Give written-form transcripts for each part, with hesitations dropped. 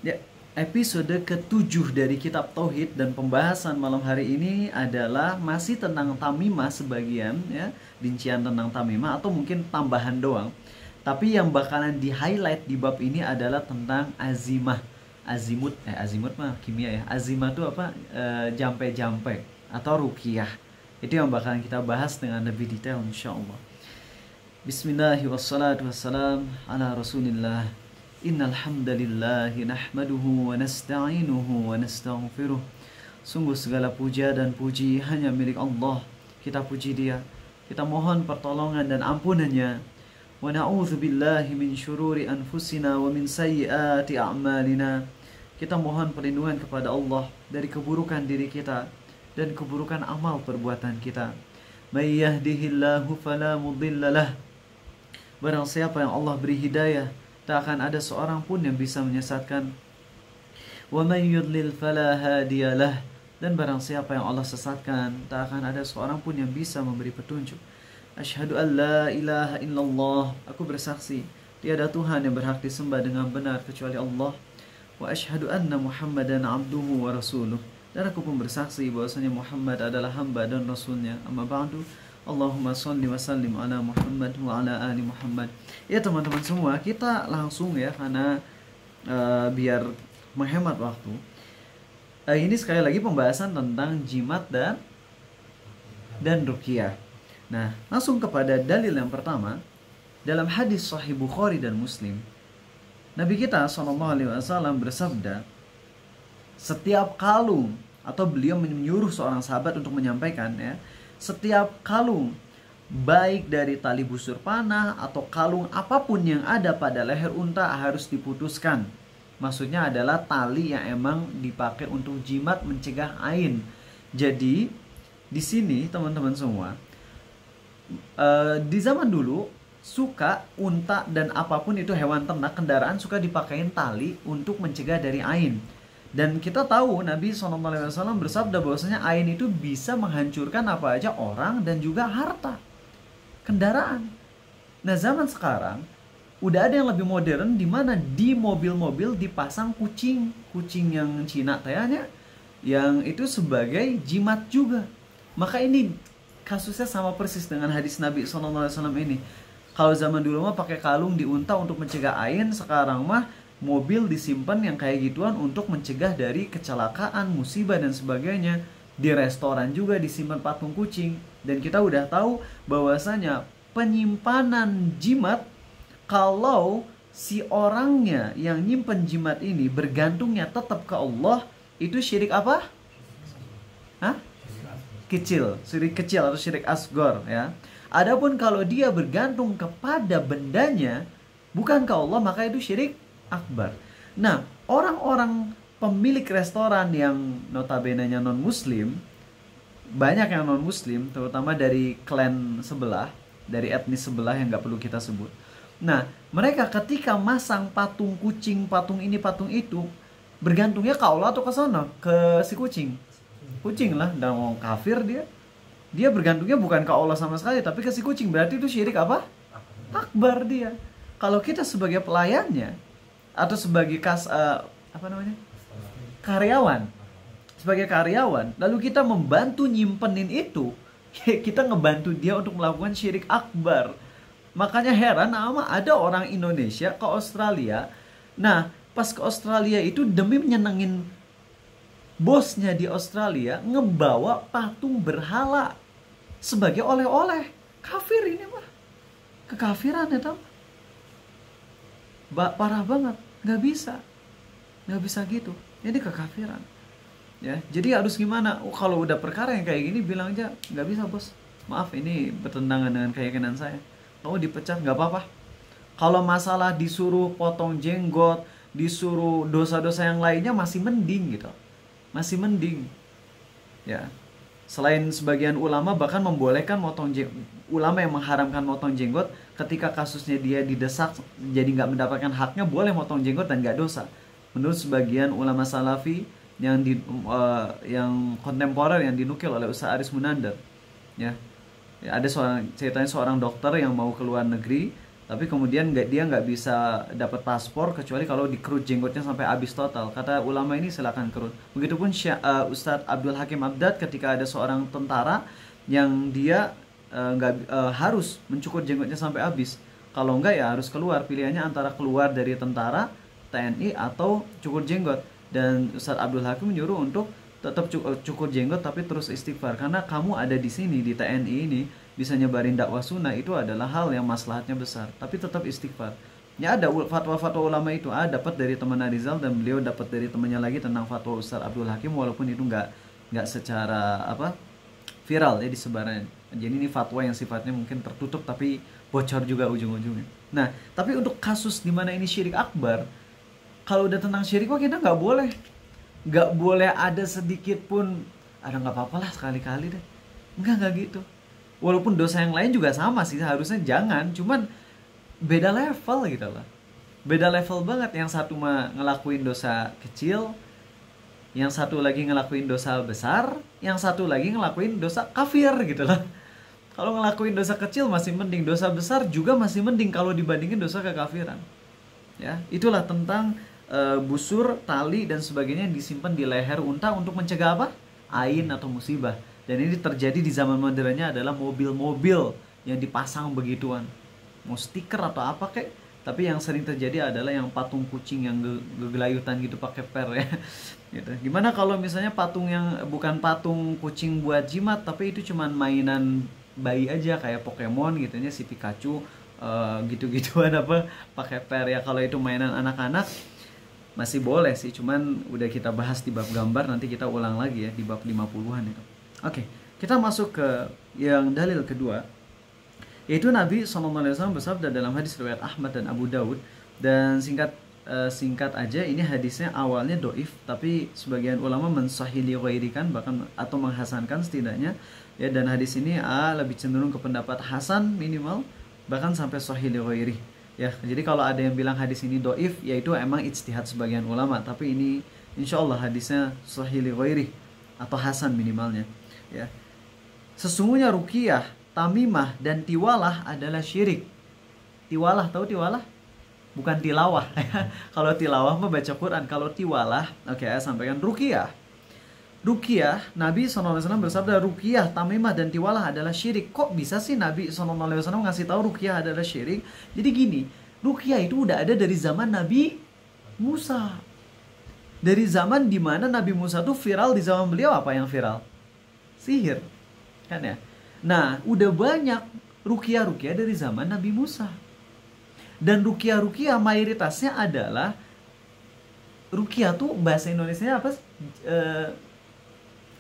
Ya, episode ke-7 dari kitab Tauhid dan pembahasan malam hari ini adalah masih tentang tamimah sebagian ya, rincian tentang tamimah atau mungkin tambahan doang. Tapi yang bakalan di-highlight di bab ini adalah tentang azimah. Azimut mah kimia ya. Azimah itu apa? Jampe-jampe atau ruqyah. Itu yang bakalan kita bahas dengan lebih detail insyaallah. Bismillahirrahmanirrahim. Wassalam ala Rasulillah. Innal hamdalillahi nahmaduhu wa nasta'inuhu wa nastaghfiruh. Sungguh segala puja dan puji hanya milik Allah. Kita puji Dia. Kita mohon pertolongan dan ampunannya. Wa na'udzu billahi min syururi anfusina wa min sayyiati a'malina. Kita mohon perlindungan kepada Allah dari keburukan diri kita dan keburukan amal perbuatan kita. May yahdihillahu fala mudhillalah. Barang siapa yang Allah beri hidayah, tak akan ada seorang pun yang bisa menyesatkan. Wa may yudlil fala hadiyalah. Dan barang siapa yang Allah sesatkan, tak akan ada seorang pun yang bisa memberi petunjuk. Asyhadu an la ilaha illallah. Aku bersaksi tiada Tuhan yang berhak disembah dengan benar kecuali Allah. Wa asyhadu anna Muhammadan abduhu wa rasuluh. Dan aku pun bersaksi bahwasanya Muhammad adalah hamba dan rasulnya. Amma ba'du. Allahumma sholli wa sallim ala Muhammad wa ala ali Muhammad. Ya teman-teman semua, kita langsung ya karena biar menghemat waktu. Ini sekali lagi pembahasan tentang jimat dan ruqyah. Nah, langsung kepada dalil yang pertama. Dalam hadis Sahih Bukhari dan Muslim, Nabi kita SAW bersabda, setiap kalung, atau beliau menyuruh seorang sahabat untuk menyampaikan ya, setiap kalung baik dari tali busur panah atau kalung apapun yang ada pada leher unta harus diputuskan. Maksudnya adalah tali yang emang dipakai untuk jimat mencegah ain. Jadi di sini teman-teman semua, di zaman dulu suka unta dan apapun itu hewan ternak, kendaraan suka dipakein tali untuk mencegah dari ain. Dan kita tahu Nabi SAW bersabda bahwasanya ain itu bisa menghancurkan apa aja orang dan juga harta, kendaraan. Nah zaman sekarang udah ada yang lebih modern, di mana di mobil-mobil dipasang kucing yang Cina tayanya, yang itu sebagai jimat juga. Maka ini kasusnya sama persis dengan hadis Nabi SAW ini. Kalau zaman dulu mah pakai kalung di unta untuk mencegah ain, sekarang mah mobil disimpan yang kayak gituan untuk mencegah dari kecelakaan, musibah dan sebagainya. Di restoran juga disimpan patung kucing. Dan kita udah tahu bahwasanya penyimpanan jimat, kalau si orangnya yang nyimpen jimat ini bergantungnya tetap ke Allah, itu syirik apa? Hah? Kecil, syirik kecil atau syirik asgor ya. Adapun kalau dia bergantung kepada bendanya bukan ke Allah, maka itu syirik akbar. Nah, orang-orang pemilik restoran yang notabene-nya non-muslim, banyak yang non-muslim, terutama dari klan sebelah, dari etnis sebelah yang gak perlu kita sebut. Nah, mereka ketika masang patung kucing, patung ini, patung itu, bergantungnya ke Allah atau ke sana? Ke si kucing. Kucing lah, dan orang kafir dia. Dia bergantungnya bukan ke Allah sama sekali, tapi ke si kucing. Berarti itu syirik apa? Akbar dia. Kalau kita sebagai pelayannya, atau sebagai karyawan, sebagai karyawan, lalu kita membantu nyimpenin itu, kita ngebantu dia untuk melakukan syirik akbar. Makanya heran, ada orang Indonesia ke Australia. Nah, pas ke Australia itu demi menyenengin bosnya di Australia, ngebawa patung berhala sebagai oleh-oleh. Kafir ini mah, kekafiran ya tau. Parah banget, nggak bisa gitu. Ini kekafiran ya. Jadi harus gimana? Kalau udah perkara yang kayak gini bilang aja nggak bisa bos, maaf ini bertentangan dengan keyakinan saya. Mau dipecat nggak apa-apa. Kalau masalah disuruh potong jenggot, disuruh dosa-dosa yang lainnya masih mending gitu, masih mending ya. Selain sebagian ulama bahkan membolehkan motong jenggot, ulama yang mengharamkan motong jenggot ketika kasusnya dia didesak jadi nggak mendapatkan haknya, boleh motong jenggot dan nggak dosa. Menurut sebagian ulama salafi yang yang kontemporer yang dinukil oleh Ustaz Aris Munandar ya. Ada ceritanya seorang dokter yang mau ke luar negeri, Tapi kemudian dia nggak bisa dapat paspor kecuali kalau dikerut jenggotnya sampai habis total. Kata ulama ini silakan kerut. Begitupun Ustadz Abdul Hakim Abdad ketika ada seorang tentara yang dia nggak harus mencukur jenggotnya sampai habis. Kalau enggak ya harus keluar. Pilihannya antara keluar dari tentara, TNI atau cukur jenggot. Dan Ustadz Abdul Hakim menyuruh untuk tetap cukur jenggot tapi terus istighfar. Karena kamu ada di sini di TNI ini bisa nyebarin dakwah sunnah, itu adalah hal yang maslahatnya besar, tapi tetap istighfar. Ya ada fatwa-fatwa ulama itu, dapat dari teman Rizal dan beliau dapat dari temannya lagi tentang fatwa Ustaz Abdul Hakim, walaupun itu nggak secara viral ya disebarannya. Jadi ini fatwa yang sifatnya mungkin tertutup tapi bocor juga ujung-ujungnya. Nah, tapi untuk kasus dimana ini syirik akbar, kalau udah tentang syirik kok kita nggak boleh ada sedikit pun ada nggak apa-apa lah sekali-kali deh. Nggak gitu. Walaupun dosa yang lain juga sama sih, harusnya jangan, cuman beda level gitu lah. Beda level banget, yang satu mah ngelakuin dosa kecil, yang satu lagi ngelakuin dosa besar, yang satu lagi ngelakuin dosa kafir gitu lah. Kalau ngelakuin dosa kecil masih mending, dosa besar juga masih mending kalau dibandingin dosa kekafiran. Ya, itulah tentang busur, tali dan sebagainya yang disimpan di leher unta untuk mencegah apa? Ain atau musibah. Dan ini terjadi di zaman modernnya adalah mobil-mobil yang dipasang begituan. Mau stiker atau apa kek. Tapi yang sering terjadi adalah yang patung kucing yang gelayutan gitu pakai per ya. Gitu. Gimana kalau misalnya patung yang bukan patung kucing buat jimat, tapi itu cuman mainan bayi aja kayak Pokemon gitu ya, si Pikachu gitu-gituan apa pakai per ya. Kalau itu mainan anak-anak masih boleh sih, cuman udah kita bahas di bab gambar, nanti kita ulang lagi ya di bab 50-an itu. Oke, kita masuk ke yang dalil kedua, yaitu Nabi SAW bersabda dalam hadis riwayat Ahmad dan Abu Daud, dan singkat aja ini hadisnya awalnya doif, tapi sebagian ulama mensahili ghairikan bahkan atau menghasankan setidaknya ya, dan hadis ini lebih cenderung ke pendapat hasan minimal bahkan sampai sahili ghairi ya. Jadi kalau ada yang bilang hadis ini doif, yaitu emang ijtihad sebagian ulama, tapi ini insyaallah hadisnya sahili ghairi atau hasan minimalnya. Ya. Sesungguhnya ruqyah, tamimah dan tiwalah adalah syirik. Tiwalah, tahu tiwalah? Bukan tilawah. Kalau tilawah mah baca Quran, kalau tiwalah, oke, saya sampaikan ruqyah. Ruqyah, Nabi SAW bersabda ruqyah, tamimah dan tiwalah adalah syirik. Kok bisa sih Nabi SAW ngasih tahu ruqyah adalah syirik? Jadi gini, ruqyah itu udah ada dari zaman Nabi Musa. Dari zaman dimana Nabi Musa tuh viral, di zaman beliau apa yang viral? Sihir, kan ya. Nah, udah banyak ruqyah dari zaman Nabi Musa. Dan ruqyah mayoritasnya adalah ruqyah tuh bahasa Indonesianya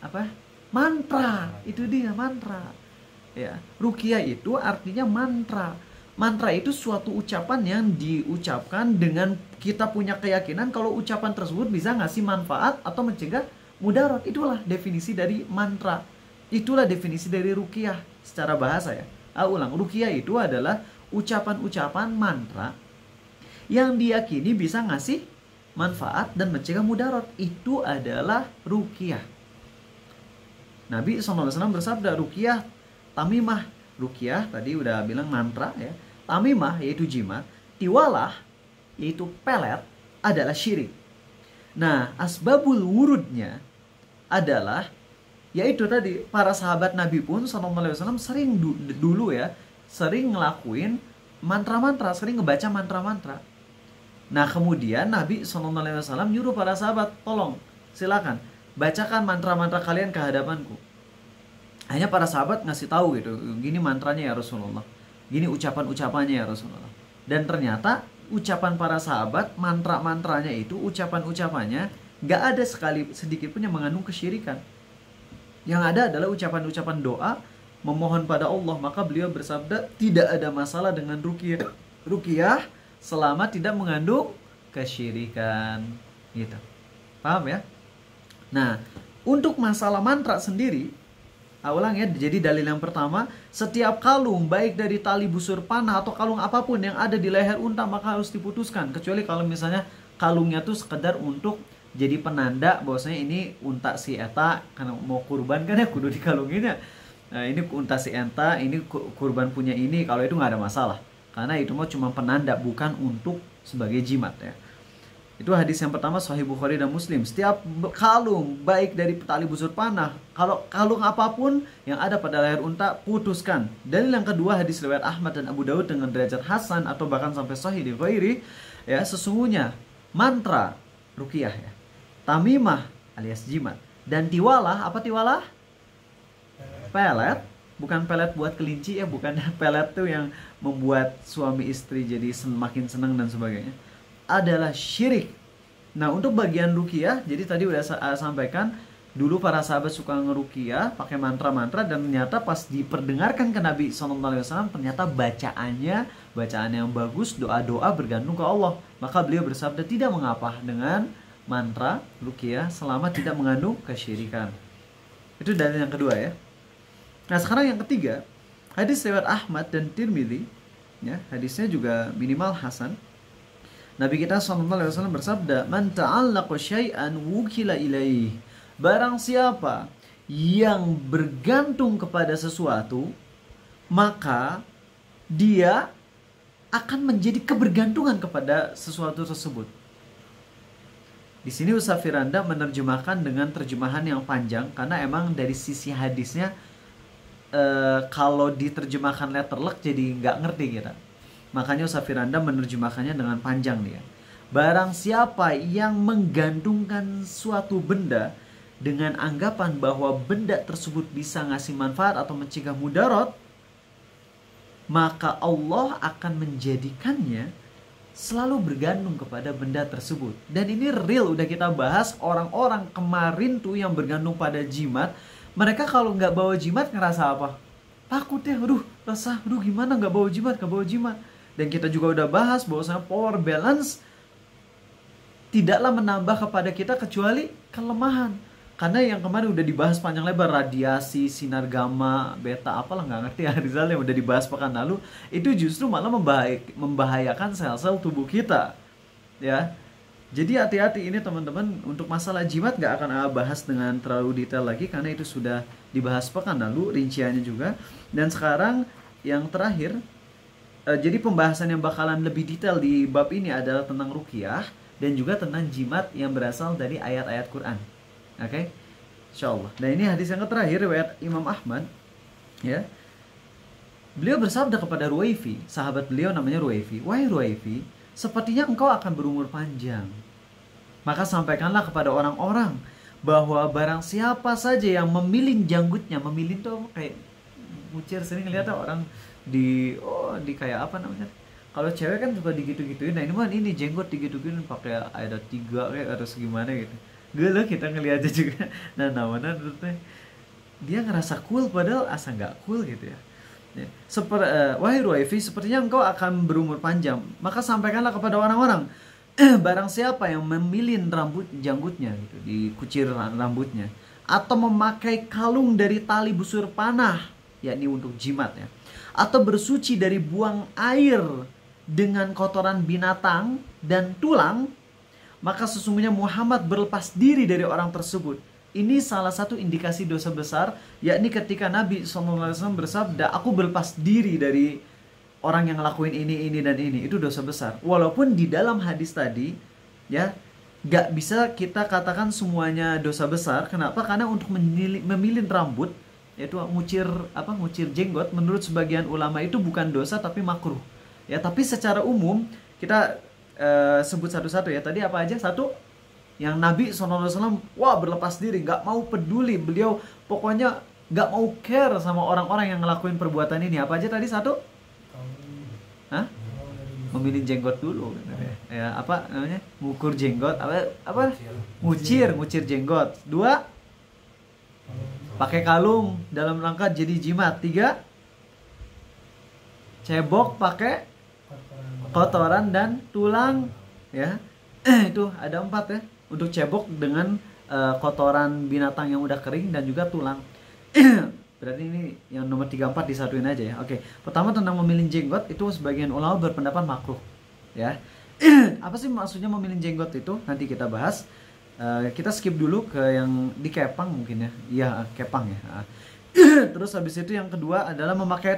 apa? Mantra. Itu dia mantra. Ya, ruqyah itu artinya mantra. Mantra itu suatu ucapan yang diucapkan dengan kita punya keyakinan kalau ucapan tersebut bisa ngasih manfaat atau mencegah mudarat. Itulah definisi dari mantra. Itulah definisi dari ruqyah secara bahasa ya. Ulang, ruqyah itu adalah ucapan-ucapan mantra yang diyakini bisa ngasih manfaat dan mencegah mudarat. Itu adalah ruqyah. Nabi SAW bersabda ruqyah, tamimah. Ruqyah tadi udah bilang mantra ya. Tamimah yaitu jimat, tiwalah yaitu pelet adalah syirik. Nah, asbabul wurudnya adalah yaitu tadi para sahabat Nabi pun SAW sering dulu ya, sering ngelakuin mantra-mantra, sering ngebaca mantra-mantra. Nah kemudian Nabi SAW nyuruh para sahabat, tolong silakan bacakan mantra-mantra kalian ke hadapanku. Hanya para sahabat ngasih tahu gitu, gini mantranya ya Rasulullah, gini ucapan-ucapannya ya Rasulullah. Dan ternyata ucapan para sahabat, mantra-mantranya itu, ucapan-ucapannya gak ada sedikit pun yang mengandung kesyirikan. Yang ada adalah ucapan-ucapan doa memohon pada Allah. Maka beliau bersabda tidak ada masalah dengan ruqyah selama tidak mengandung kesyirikan gitu. Paham ya? Nah, untuk masalah mantra sendiri, ulang ya, jadi dalil yang pertama, setiap kalung baik dari tali busur panah atau kalung apapun yang ada di leher unta maka harus diputuskan, kecuali kalau misalnya kalungnya tuh sekedar untuk jadi penanda bahwasanya ini unta si eta, karena mau kurban kan ya kudu dikalungin ya. Nah, ini unta si eta, ini kurban punya ini, kalau itu nggak ada masalah. karena itu mah cuma penanda, bukan untuk sebagai jimat ya. Itu hadis yang pertama, Sahih Bukhari dan Muslim. Setiap kalung, baik dari tali busur panah, kalau kalung apapun yang ada pada leher unta, putuskan. Dalil yang kedua, hadis riwayat Ahmad dan Abu Dawud dengan derajat hasan atau bahkan sampai sahih di ghairi, ya, sesungguhnya mantra ruqyah ya, tamimah alias jimat, dan tiwalah, apa tiwalah? Pelet, bukan pelet buat kelinci ya, bukan. Pelet tuh yang membuat suami istri jadi semakin senang dan sebagainya, adalah syirik. Nah, untuk bagian ruqyah, jadi tadi udah sampaikan, dulu para sahabat suka ngeruqyah pakai mantra-mantra, dan ternyata pas diperdengarkan ke Nabi SAW, ternyata bacaan yang bagus, doa-doa bergantung ke Allah. Maka beliau bersabda, tidak mengapa dengan mantra ruqyah selama tidak mengandung kesyirikan. Itu dalil yang kedua ya. Nah, sekarang yang ketiga, hadis riwayat Ahmad dan Tirmidzi, ya, hadisnya juga minimal hasan. Nabi kita SAW bersabda, "Man ta'allaqa syai'an wukila ilaih." Barang siapa yang bergantung kepada sesuatu, maka dia akan menjadi kebergantungan kepada sesuatu tersebut. Di sini Ustaz Firanda menerjemahkan dengan terjemahan yang panjang, karena emang dari sisi hadisnya kalau diterjemahkan letterlek jadi nggak ngerti kita. Makanya Ustaz Firanda menerjemahkannya dengan panjang dia. Barang siapa yang menggantungkan suatu benda dengan anggapan bahwa benda tersebut bisa ngasih manfaat atau mencegah mudarat, maka Allah akan menjadikannya selalu bergantung kepada benda tersebut. Dan ini real, udah kita bahas. Orang-orang kemarin tuh yang bergantung pada jimat, mereka kalau nggak bawa jimat ngerasa apa? Takut ya, resah, gimana nggak bawa jimat. Dan kita juga udah bahas bahwasanya power balance tidaklah menambah kepada kita kecuali kelemahan. Karena yang kemarin udah dibahas panjang lebar, radiasi, sinar gamma, beta, apalah nggak ngerti ya, Rizal, yang udah dibahas pekan lalu, itu justru malah membahayakan sel-sel tubuh kita. Ya, jadi hati-hati ini teman-teman. Untuk masalah jimat nggak akan bahas dengan terlalu detail lagi, karena itu sudah dibahas pekan lalu rinciannya juga. Dan sekarang yang terakhir, jadi pembahasan yang bakalan lebih detail di bab ini adalah tentang ruqyah dan juga tentang jimat yang berasal dari ayat-ayat Quran. Oke, insyaallah. Nah, ini hadis yang terakhir riwayat Imam Ahmad. Ya, beliau bersabda kepada Ruwaifi, sahabat beliau namanya Ruwaifi, "Wahai Ruwaifi, sepertinya engkau akan berumur panjang. Maka sampaikanlah kepada orang-orang bahwa barang siapa saja yang memilih janggutnya," memilih tuh kayak ngucir, sering lihat orang di kayak apa namanya, kalau cewek kan suka digitu-gituin. Nah, ini jenggot digitu-gituin pakai ada 3 kayak harus gimana gitu. Gila kita ngeliatnya juga. Nah, namanya dia ngerasa cool padahal asa nggak cool gitu ya. Wahai Ruwaifi, sepertinya engkau akan berumur panjang. Maka sampaikanlah kepada orang-orang, barang siapa yang memilih rambut janggutnya gitu, dikucir rambutnya, atau memakai kalung dari tali busur panah, yakni untuk jimat ya, atau bersuci dari buang air dengan kotoran binatang dan tulang, maka sesungguhnya Muhammad berlepas diri dari orang tersebut. Ini salah satu indikasi dosa besar, yakni ketika Nabi SAW bersabda, "Aku berlepas diri dari orang yang ngelakuin ini dan ini." Itu dosa besar. Walaupun di dalam hadis tadi, ya, gak bisa kita katakan semuanya dosa besar. Kenapa? Karena untuk memilih rambut, yaitu ngucir jenggot, menurut sebagian ulama itu bukan dosa tapi makruh. Ya, tapi secara umum kita sebut satu-satu ya. Tadi apa aja? Satu, yang Nabi SAW berlepas diri, nggak mau peduli, beliau pokoknya nggak mau care sama orang-orang yang ngelakuin perbuatan ini. Apa aja tadi? Satu, memilih jenggot dulu, ya, apa namanya, ngukur jenggot, apa ngucir jenggot. 2, pakai kalung dalam rangka jadi jimat. 3, cebok pakai kotoran dan tulang, ya. Itu ada 4 ya. Untuk cebok dengan kotoran binatang yang udah kering dan juga tulang. Berarti ini yang nomor 3, 4 disatuin aja ya. Oke. Pertama tentang memilih jenggot, itu sebagian ulama berpendapat makruh, ya. Apa sih maksudnya memilih jenggot itu? Nanti kita bahas. Kita skip dulu ke yang dikepang mungkin ya. Iya, kepang ya. Terus habis itu yang kedua adalah memakai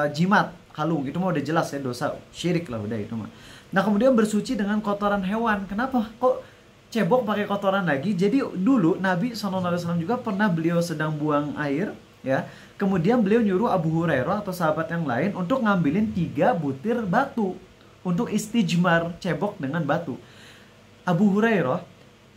jimat kalung, itu mah udah jelas ya dosa syirik lah udah itu mah. Nah kemudian bersuci dengan kotoran hewan. Kenapa kok cebok pakai kotoran lagi? Jadi dulu Nabi SAW juga pernah, beliau sedang buang air ya, kemudian beliau nyuruh Abu Hurairah atau sahabat yang lain untuk ngambilin 3 butir batu untuk istijmar, cebok dengan batu. Abu Hurairah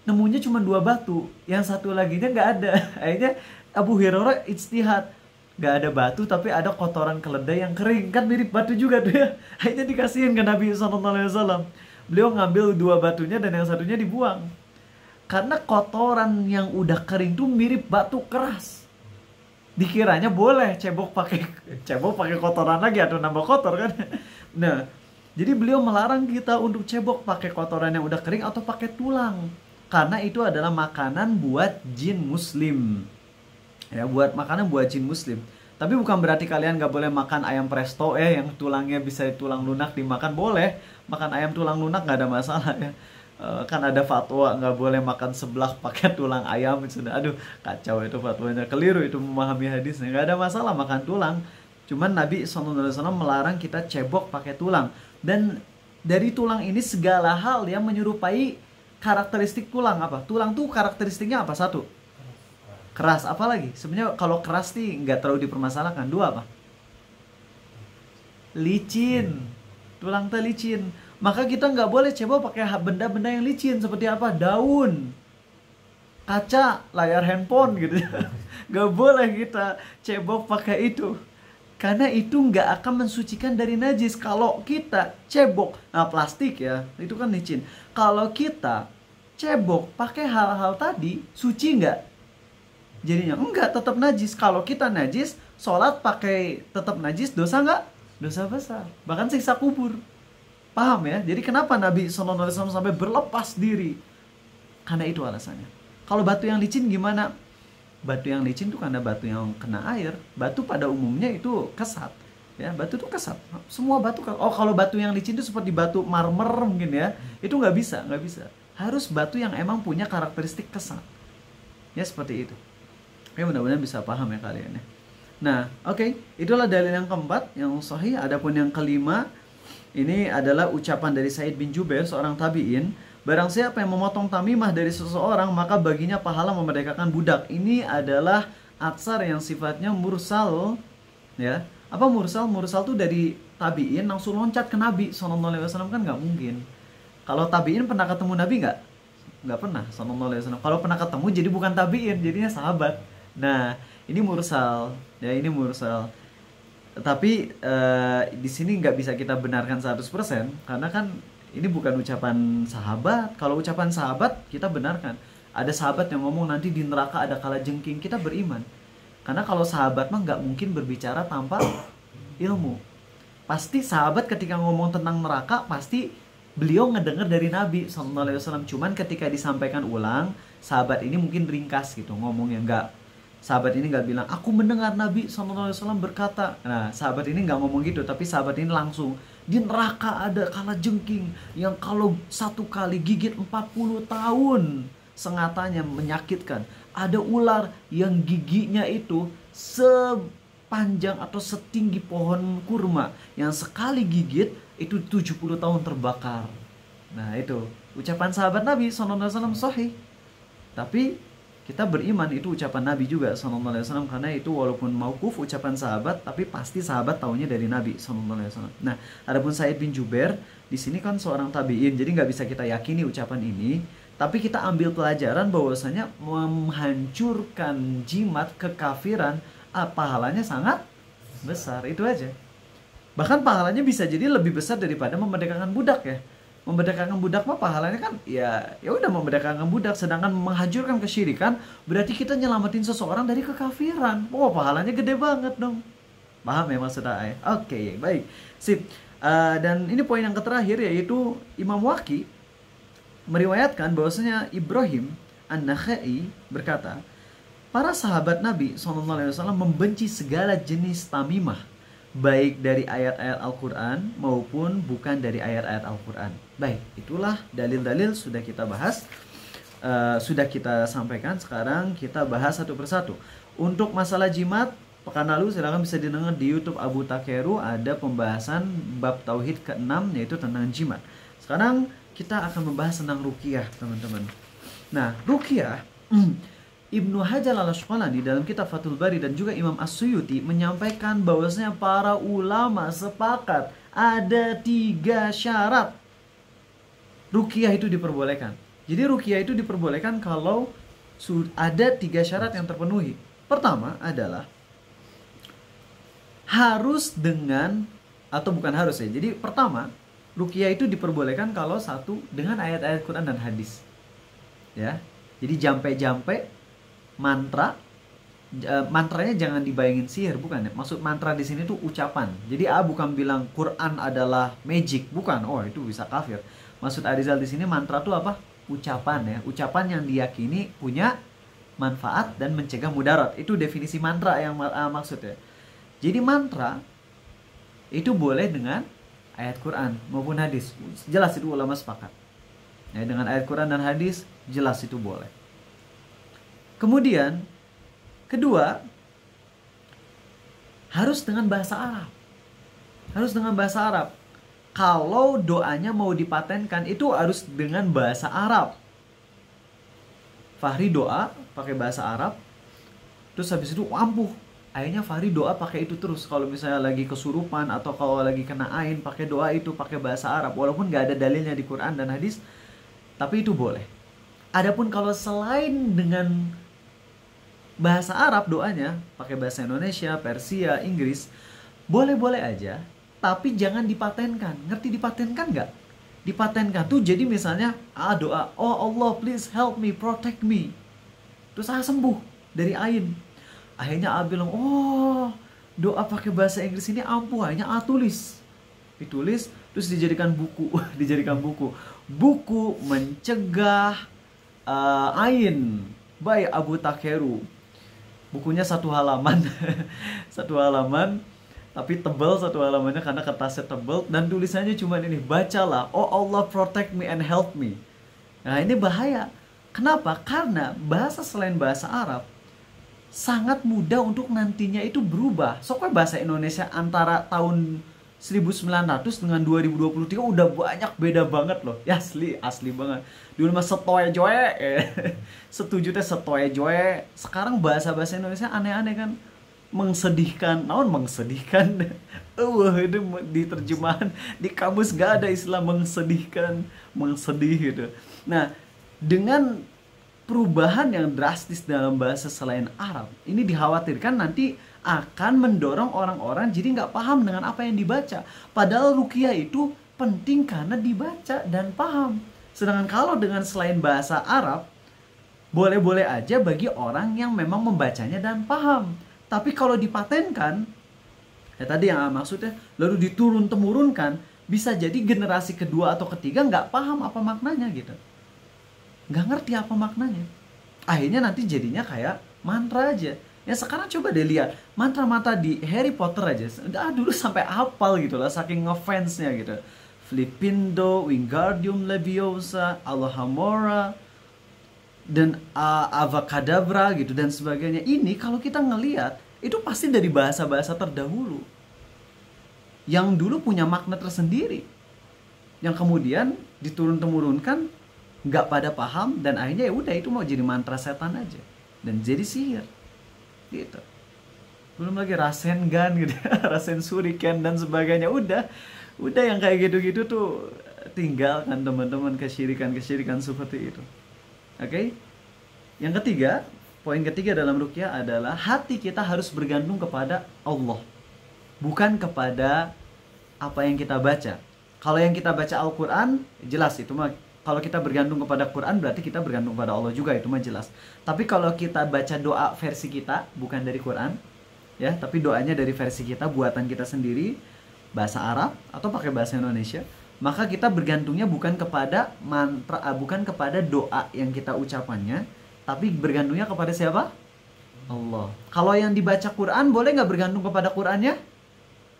nemunya cuma 2 batu, yang satu laginya nggak ada. Akhirnya Abu Hurairah ijtihad, nggak ada batu tapi ada kotoran keledai yang kering, kan mirip batu juga tuh ya. Akhirnya dikasihin ke Nabi SAW. Beliau ngambil 2 batunya dan yang satunya dibuang, karena kotoran yang udah kering tuh mirip batu keras. Dikiranya boleh cebok pakai kotoran lagi atau nambah kotor kan. Nah, jadi beliau melarang kita untuk cebok pakai kotoran yang udah kering atau pakai tulang, karena itu adalah makanan buat jin muslim. Ya, makanan buat jin muslim. Tapi bukan berarti kalian gak boleh makan ayam presto yang tulangnya bisa tulang lunak dimakan. Boleh makan ayam tulang lunak, gak ada masalah ya. Kan ada fatwa nggak boleh makan seblak pakai tulang ayam. Sudah, aduh kacau itu fatwanya, keliru itu memahami hadisnya. Nggak ada masalah makan tulang, cuman Nabi SAW melarang kita cebok pakai tulang. Dan dari tulang ini segala hal yang menyerupai karakteristik tulang. Apa tulang tuh karakteristiknya apa? 1, keras. Apalagi sebenarnya kalau keras sih nggak terlalu dipermasalahkan. 2 apa? Licin. Tulang teh licin. Maka kita nggak boleh cebok pakai benda-benda yang licin seperti apa? Daun, kaca, layar handphone gitu. Nggak boleh kita cebok pakai itu, karena itu nggak akan mensucikan dari najis. Kalau kita cebok, nah plastik ya, itu kan licin. Kalau kita cebok pakai hal-hal tadi, suci nggak? Jadinya enggak, tetap najis. Kalau kita najis, sholat pakai tetap najis, dosa nggak? Dosa besar, bahkan siksa kubur. Paham ya? Jadi kenapa Nabi SAW sampai berlepas diri? Karena itu alasannya. Kalau batu yang licin gimana? Batu yang licin itu karena batu yang kena air. Batu pada umumnya itu kesat. Ya, batu itu kesat. Semua batu. Oh, kalau batu yang licin itu seperti batu marmer mungkin ya. Itu nggak bisa. Harus batu yang emang punya karakteristik kesat. Ya seperti itu. Oke, mudah-mudahan bisa paham ya kalian ya. Nah, oke. Itulah dalil yang keempat yang sahih. Adapun yang kelima, ini adalah ucapan dari Sa'id bin Jubair, seorang tabi'in. Barang siapa yang memotong tamimah dari seseorang, maka baginya pahala memerdekakan budak. Ini adalah atsar yang sifatnya mursal. Ya, apa mursal? Mursal tuh dari tabi'in langsung loncat ke Nabi SAW, kan nggak mungkin. Kalau tabi'in pernah ketemu Nabi nggak? Nggak pernah SAW. Kalau pernah ketemu jadi bukan tabi'in, jadinya sahabat. Nah, ini mursal. Ya, ini mursal. Tapi di sini nggak bisa kita benarkan 100%, karena kan ini bukan ucapan sahabat. Kalau ucapan sahabat kita benarkan. Ada sahabat yang ngomong nanti di neraka ada kalajengking, kita beriman. Karena kalau sahabat mah nggak mungkin berbicara tanpa ilmu. Pasti sahabat ketika ngomong tentang neraka, pasti beliau ngedenger dari Nabi SAW. Cuman ketika disampaikan ulang, sahabat ini mungkin ringkas gitu ngomongnya, nggak. Sahabat ini nggak bilang, aku mendengar Nabi SAW berkata. Nah, sahabat ini nggak ngomong gitu, tapi sahabat ini langsung, di neraka ada kalajengking yang kalau 1 kali gigit 40 tahun sengatanya menyakitkan. Ada ular yang giginya itu sepanjang atau setinggi pohon kurma, yang sekali gigit itu 70 tahun terbakar. Nah, itu ucapan sahabat Nabi SAW sahih. Tapi kita beriman itu ucapan Nabi juga SAW, karena itu walaupun mauquf ucapan sahabat, tapi pasti sahabat taunya dari Nabi SAW. Nah, adapun Sa'id bin Jubair di sini kan seorang tabi'in, jadi nggak bisa kita yakini ucapan ini. Tapi kita ambil pelajaran bahwasanya menghancurkan jimat kekafiran, pahalanya sangat besar, itu aja. Bahkan pahalanya bisa jadi lebih besar daripada memerdekakan budak ya. Memerdekakan budak mah pahalanya kan ya udah memerdekakan budak, sedangkan menghancurkan kesyirikan berarti kita nyelamatin seseorang dari kekafiran. Oh, pahalanya gede banget dong. Paham ya maksud saya? Oke, baik. Sip. Dan ini poin yang terakhir, yaitu Imam Waqi meriwayatkan bahwasanya Ibrahim An-Nakhai berkata, para sahabat Nabi SAW membenci segala jenis tamimah, baik dari ayat-ayat Al-Quran maupun bukan dari ayat-ayat Al-Quran. Baik, itulah dalil-dalil sudah kita bahas, sudah kita sampaikan. Sekarang kita bahas satu persatu. Untuk masalah jimat, Pekan lalu silahkan bisa didengar di YouTube Abu Takeru, ada pembahasan bab tauhid ke-6 yaitu tentang jimat. Sekarang kita akan membahas tentang ruqyah, teman-teman. Nah, ruqyah Ibnu Hajar al-Asqalani dalam kitab Fathul Bari dan juga Imam As-Suyuti menyampaikan bahwasanya para ulama sepakat ada 3 syarat ruqyah itu diperbolehkan. Jadi ruqyah itu diperbolehkan kalau ada 3 syarat yang terpenuhi. Pertama adalah harus dengan, atau bukan harus ya. Jadi pertama, ruqyah itu diperbolehkan kalau satu dengan ayat-ayat Quran dan hadis. Ya. Jadi jampe-jampe mantranya jangan dibayangin sihir, bukan ya. Maksud mantra di sini tuh ucapan. Jadi bukan bilang Quran adalah magic, bukan. Oh, itu bisa kafir. Maksud Arizal di sini mantra tuh apa? Ucapan ya. Ucapan yang diyakini punya manfaat dan mencegah mudarat. Itu definisi mantra yang maksudnya. Jadi mantra itu boleh dengan ayat Quran maupun hadis. Jelas itu ulama sepakat. Ya, dengan ayat Quran dan hadis jelas itu boleh. Kemudian kedua, harus dengan bahasa Arab. Harus dengan bahasa Arab. Kalau doanya mau dipatenkan itu harus dengan bahasa Arab. Fahri doa pakai bahasa Arab. Terus habis itu ampuh. Akhirnya Fahri doa pakai itu terus. Kalau misalnya lagi kesurupan atau kalau lagi kena ain, pakai doa itu pakai bahasa Arab. Walaupun gak ada dalilnya di Quran dan hadis, tapi itu boleh. Adapun kalau selain dengan bahasa Arab doanya, pakai bahasa Indonesia, Persia, Inggris, boleh-boleh aja, tapi jangan dipatenkan. Ngerti dipatenkan nggak? Dipatenkan tuh jadi misalnya doa, oh Allah please help me, protect me. Terus sembuh dari ain. Akhirnya bilang, oh doa pakai bahasa Inggris ini ampuh. Akhirnya tulis. Ditulis, terus dijadikan buku. Dijadikan buku. Buku mencegah ain by Abu Takeru. Bukunya 1 halaman. 1 halaman, tapi tebal 1 halamannya karena kertasnya tebal. Dan tulisannya cuma ini, bacalah, oh Allah protect me and help me. Nah ini bahaya. Kenapa? Karena bahasa selain bahasa Arab sangat mudah untuk nantinya itu berubah. Soalnya bahasa Indonesia antara tahun 1900 dengan 2023 udah banyak beda banget loh. Ya asli banget. Dulu mah setoe joe. Setuju teh setoe joe. Sekarang bahasa-bahasa Indonesia aneh-aneh kan. Mengsedihkan. Naon mengsedihkan? Itu di terjemahan di kamus gak ada istilah mengsedihkan, mengsedih gitu. Nah, dengan perubahan yang drastis dalam bahasa selain Arab, ini dikhawatirkan nanti akan mendorong orang-orang jadi nggak paham dengan apa yang dibaca. Padahal ruqyah itu penting karena dibaca dan paham. Sedangkan kalau dengan selain bahasa Arab, boleh-boleh aja bagi orang yang memang membacanya dan paham. Tapi kalau dipatenkan, ya tadi yang maksudnya, lalu diturun-temurunkan, bisa jadi generasi kedua atau ketiga nggak paham apa maknanya gitu. Nggak ngerti apa maknanya. Akhirnya nanti jadinya kayak mantra aja. Ya sekarang coba deh lihat mantra-mantra di Harry Potter aja. Dulu sampai hafal gitu lah, saking ngefansnya gitu. Flippindo, Wingardium Leviosa, Alohomora, dan Avacadabra gitu dan sebagainya. Ini kalau kita ngelihat itu pasti dari bahasa-bahasa terdahulu yang dulu punya makna tersendiri, yang kemudian diturun-temurunkan, nggak pada paham, dan akhirnya ya udah itu mau jadi mantra setan aja dan jadi sihir gitu. Belum lagi Rasengan gitu, Rasen Shuriken dan sebagainya. Udah yang kayak gitu-gitu tuh tinggalkan teman-teman, kesyirikan seperti itu. Oke? Yang ketiga, poin ketiga dalam ruqyah adalah hati kita harus bergantung kepada Allah, bukan kepada apa yang kita baca. Kalau yang kita baca Al-Quran, jelas itu mah. Kalau kita bergantung kepada Quran berarti kita bergantung kepada Allah juga, itu mah jelas. Tapi kalau kita baca doa versi kita, bukan dari Quran, ya, tapi doanya dari versi kita, buatan kita sendiri, bahasa Arab atau pakai bahasa Indonesia, maka kita bergantungnya bukan kepada mantra, bukan kepada doa yang kita ucapannya, tapi bergantungnya kepada siapa? Allah. Kalau yang dibaca Quran boleh nggak bergantung kepada Qurannya?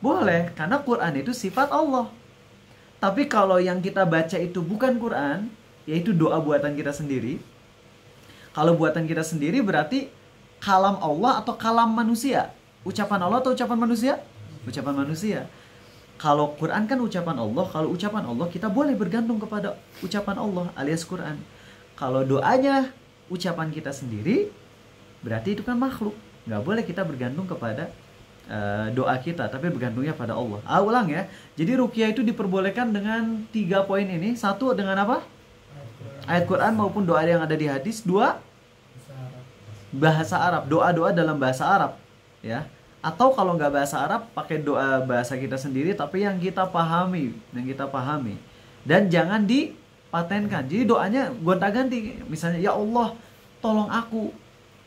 Boleh, karena Quran itu sifat Allah. Tapi kalau yang kita baca itu bukan Quran, yaitu doa buatan kita sendiri. Kalau buatan kita sendiri berarti kalam Allah atau kalam manusia. Ucapan Allah atau ucapan manusia? Ucapan manusia. Kalau Quran kan ucapan Allah. Kalau ucapan Allah kita boleh bergantung kepada ucapan Allah alias Quran. Kalau doanya ucapan kita sendiri, berarti itu kan makhluk. Nggak boleh kita bergantung kepada doa kita, tapi bergantungnya pada Allah. Ulang ya. Jadi ruqyah itu diperbolehkan dengan 3 poin ini. 1 dengan apa? Ayat Quran maupun doa yang ada di hadis. 2, bahasa Arab. Doa-doa dalam bahasa Arab, ya. Atau kalau nggak bahasa Arab, pakai doa bahasa kita sendiri, tapi yang kita pahami, Dan jangan dipatenkan. Jadi doanya gonta-ganti. Misalnya, ya Allah, tolong aku.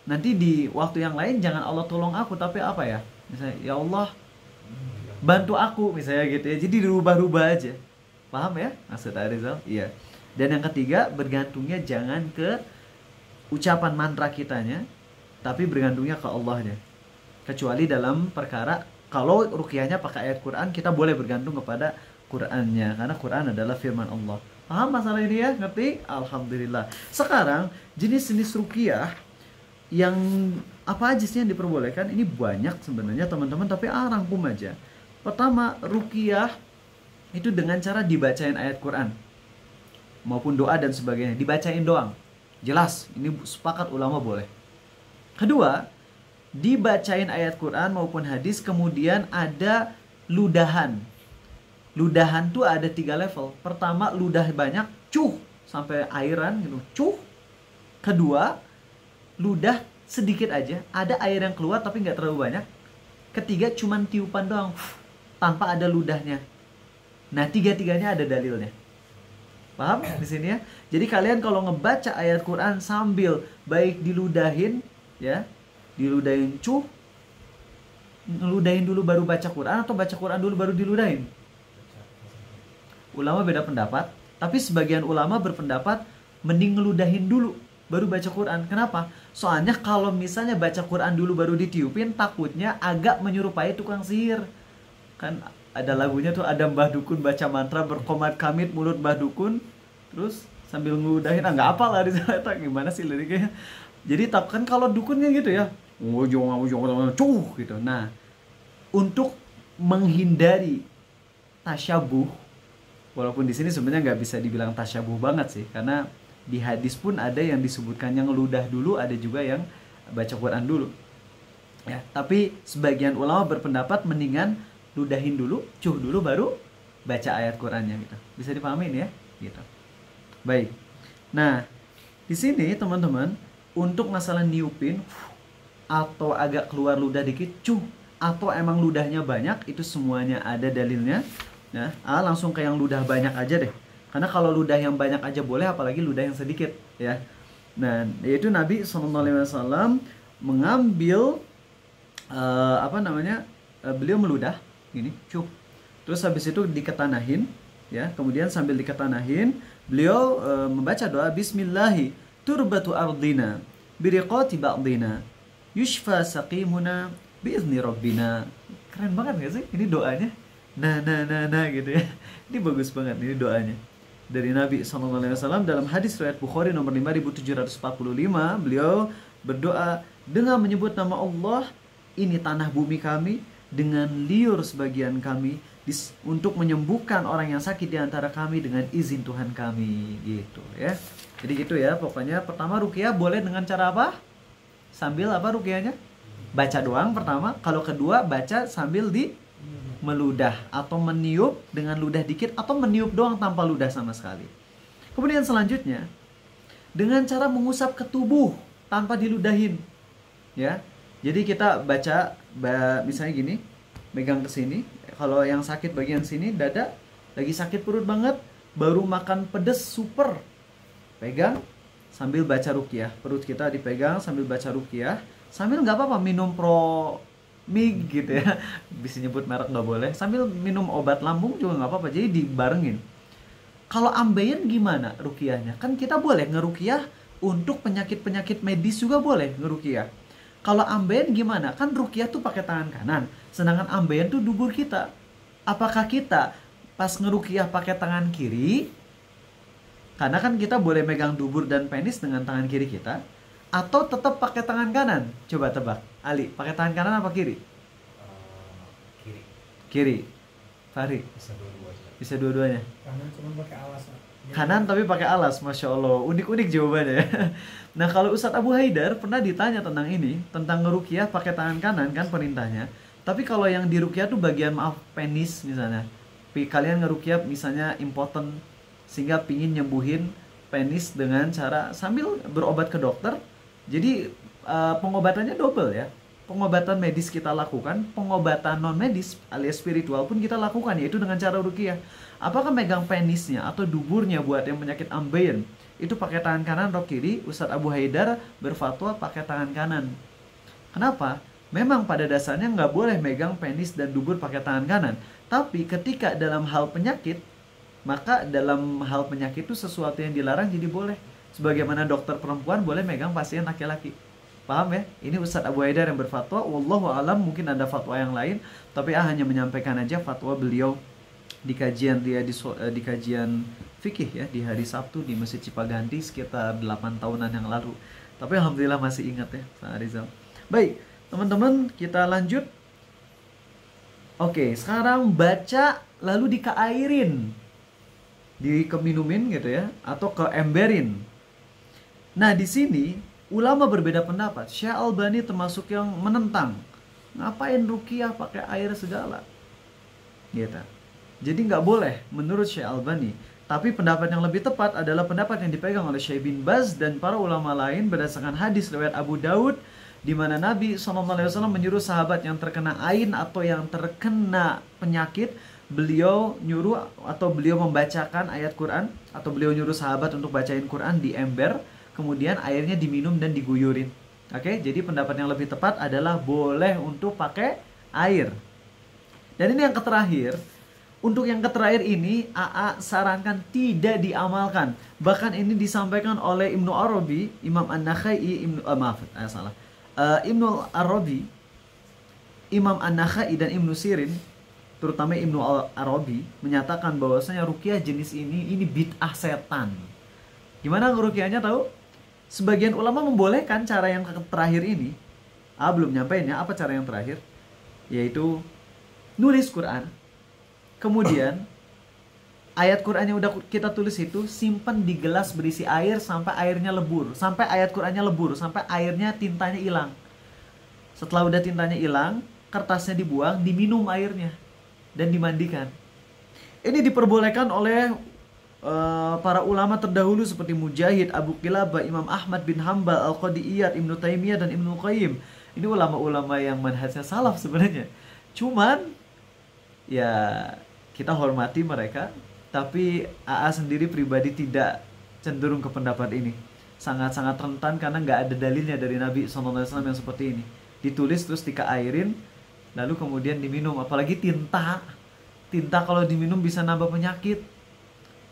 Nanti di waktu yang lain jangan Allah tolong aku, tapi apa ya? Misalnya, ya Allah bantu aku, misalnya gitu ya. Jadi dirubah-rubah aja. Paham ya maksud Arizal? Iya. Dan yang ketiga, bergantungnya jangan ke ucapan mantra kitanya, tapi bergantungnya ke Allahnya. Kecuali dalam perkara kalau ruqyahnya pakai ayat Quran, kita boleh bergantung kepada Qurannya, karena Quran adalah firman Allah. Paham masalah ini ya? Ngerti? Alhamdulillah. Sekarang jenis-jenis ruqyah yang apa aja sih yang diperbolehkan? Ini banyak sebenarnya teman-teman, tapi rangkum aja. Pertama, ruqyah itu dengan cara dibacain ayat Quran maupun doa dan sebagainya, dibacain doang. Jelas, ini sepakat ulama boleh. Kedua, dibacain ayat Quran maupun hadis, kemudian ada ludahan. Ludahan tuh ada 3 level. Pertama, ludah banyak, sampai airan gitu, Kedua, ludah sedikit aja, ada air yang keluar tapi nggak terlalu banyak. Ketiga, cuman tiupan doang, tanpa ada ludahnya. Nah, 3-tiganya ada dalilnya. Paham di sini ya? Jadi kalian kalau ngebaca ayat Quran sambil baik diludahin, ya, diludahin ngeludahin dulu baru baca Quran, atau baca Quran dulu baru diludahin. Ulama beda pendapat, tapi sebagian ulama berpendapat mending ngeludahin dulu baru baca Quran. Kenapa? Soalnya kalau misalnya baca Quran dulu baru ditiupin, takutnya agak menyerupai tukang sihir. Kan ada lagunya tuh, ada Mbah Dukun baca mantra berkomat kamit mulut Mbah Dukun, terus sambil ngeludahin, nggak apa lah di sana, gimana sih liriknya. Jadi kan kalau dukunnya gitu ya, gitu. Nah, untuk menghindari tasyabuh, walaupun di sini sebenarnya nggak bisa dibilang tasyabuh banget sih, karena di hadis pun ada yang disebutkan yang ngeludah dulu, ada juga yang baca Quran dulu. Ya, tapi sebagian ulama berpendapat mendingan ludahin dulu, dulu baru baca ayat Qurannya gitu. Bisa dipahamin ya, gitu. Baik. Nah, di sini teman-teman, untuk masalah niupin atau agak keluar ludah dikit, atau emang ludahnya banyak, itu semuanya ada dalilnya. Nah, langsung ke yang ludah banyak aja deh. Karena kalau ludah yang banyak aja boleh, apalagi ludah yang sedikit, ya. Nah, yaitu Nabi SAW mengambil beliau meludah gini, terus habis itu diketanahin, ya. Kemudian sambil diketanahin, beliau membaca doa Bismillahi turbatu ardina biriqati ba'dina yushfa saqimuna biizni rabbina. Keren banget gak sih ini doanya? Nah gitu ya. Ini bagus banget ini doanya dari Nabi SAW dalam hadis riwayat Bukhari nomor 5745. Beliau berdoa dengan menyebut nama Allah, ini tanah bumi kami, dengan liur sebagian kami, untuk menyembuhkan orang yang sakit di antara kami dengan izin Tuhan kami, gitu ya. Jadi gitu ya, pokoknya pertama ruqyah boleh dengan cara apa? Sambil apa ruqyahnya? Baca doang pertama. Kalau kedua baca sambil meludah atau meniup dengan ludah dikit, atau meniup doang tanpa ludah sama sekali. Kemudian selanjutnya dengan cara mengusap ke tubuh tanpa diludahin, ya. Jadi kita baca misalnya gini, megang ke sini. Kalau yang sakit bagian sini dada, lagi sakit perut banget, baru makan pedes super, pegang sambil baca ruqyah. Perut kita dipegang sambil baca ruqyah, sambil nggak apa-apa minum Mig gitu ya, bisa nyebut merek nggak boleh, sambil minum obat lambung juga nggak apa-apa, jadi dibarengin. Kalau ambeien gimana ruqyahnya? Kan kita boleh ngeruqyah untuk penyakit-penyakit medis juga boleh ngeruqyah. Kalau ambeien gimana? Kan ruqyah tuh pakai tangan kanan, sedangkan ambeien tuh dubur kita. Apakah kita pas ngeruqyah pakai tangan kiri? Karena kan kita boleh megang dubur dan penis dengan tangan kiri kita, atau tetap pakai tangan kanan? Coba tebak, Ali, pakai tangan kanan apa kiri? Kiri. Fahri. Bisa dua-duanya. Kanan cuma pakai alas. Kanan tapi pakai alas, Masya Allah. Unik-unik jawabannya ya. Nah kalau Ustadz Abu Haidar pernah ditanya tentang ini, tentang ngeruqyah pakai tangan kanan kan perintahnya. Tapi kalau yang di ruqyah tuh bagian maaf penis misalnya. Kalian ngeruqyah misalnya impoten sehingga pingin nyembuhin penis dengan cara sambil berobat ke dokter. Jadi pengobatannya double ya. Pengobatan medis kita lakukan, pengobatan non medis alias spiritual pun kita lakukan, yaitu dengan cara ruqyah. Apakah megang penisnya atau duburnya buat yang penyakit ambeien itu pakai tangan kanan atau kiri? Ustadz Abu Haidar berfatwa pakai tangan kanan. Kenapa? Memang pada dasarnya nggak boleh megang penis dan dubur pakai tangan kanan. Tapi ketika dalam hal penyakit, maka dalam hal penyakit itu sesuatu yang dilarang jadi boleh. Sebagaimana dokter perempuan boleh megang pasien laki-laki. Paham ya? Ini Ustadz Abu Haidar yang berfatwa. Wallahu alam, mungkin ada fatwa yang lain, tapi hanya menyampaikan aja fatwa beliau di kajian di kajian fikih ya di hari Sabtu di Masjid Cipaganti sekitar 8 tahunan yang lalu. Tapi alhamdulillah masih ingat ya, Pak Rizal. Baik, teman-teman, kita lanjut. Oke, sekarang baca lalu dikairin. Dikeminumin gitu ya, atau keemberin. Nah, di sini ulama berbeda pendapat. Syekh Albani termasuk yang menentang. Ngapain ruqyah pakai air segala? Gitu. Jadi nggak boleh menurut Syekh Albani. Tapi pendapat yang lebih tepat adalah pendapat yang dipegang oleh Syekh bin Baz dan para ulama lain berdasarkan hadis riwayat Abu Daud, di mana Nabi SAW menyuruh sahabat yang terkena ain atau yang terkena penyakit, beliau nyuruh atau beliau membacakan ayat Quran, atau beliau nyuruh sahabat untuk bacain Quran di ember, kemudian airnya diminum dan diguyurin. Oke, jadi pendapat yang lebih tepat adalah boleh untuk pakai air. Dan ini yang terakhir. Untuk yang terakhir ini AA sarankan tidak diamalkan. Bahkan ini disampaikan oleh Ibnu Arabi, Imam An-Nakhai, Ibnu Arabi, Imam An-Nakhai dan Ibnu Sirin, terutama Ibnu Arabi menyatakan bahwasanya ruqyah jenis ini bid'ah setan. Gimana ruqyahnya tahu? Sebagian ulama membolehkan cara yang terakhir ini. Belum nyampein ya, apa cara yang terakhir? Yaitu nulis Quran. Kemudian ayat Quran yang udah kita tulis itu simpan di gelas berisi air sampai airnya lebur, sampai ayat Qurannya lebur, sampai airnya tintanya hilang. Setelah udah tintanya hilang, kertasnya dibuang, diminum airnya dan dimandikan. Ini diperbolehkan oleh para ulama terdahulu seperti Mujahid, Abu Qilabah, Imam Ahmad bin Hanbal, Al-Qadiyat, Ibnu Taimiyah dan Ibnu Qayyim. Ini ulama-ulama yang manhajnya salaf sebenarnya. Cuman ya kita hormati mereka, tapi AA sendiri pribadi tidak cenderung ke pendapat ini. Sangat-sangat rentan karena nggak ada dalilnya dari Nabi SAW yang seperti ini. Ditulis terus dikairin, lalu kemudian diminum. Apalagi tinta. Tinta kalau diminum bisa nambah penyakit.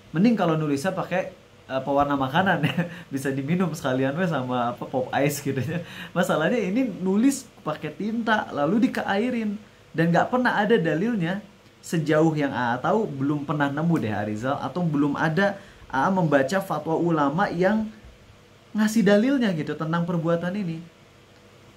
Mending kalau nulisnya pakai pewarna makanan ya. Bisa diminum sekalian sama pop ice gitu ya. Masalahnya ini nulis pakai tinta lalu dikairin. Dan nggak pernah ada dalilnya. Sejauh yang AA tahu belum pernah nemu deh Arizal, atau belum ada AA membaca fatwa ulama yang ngasih dalilnya gitu tentang perbuatan ini.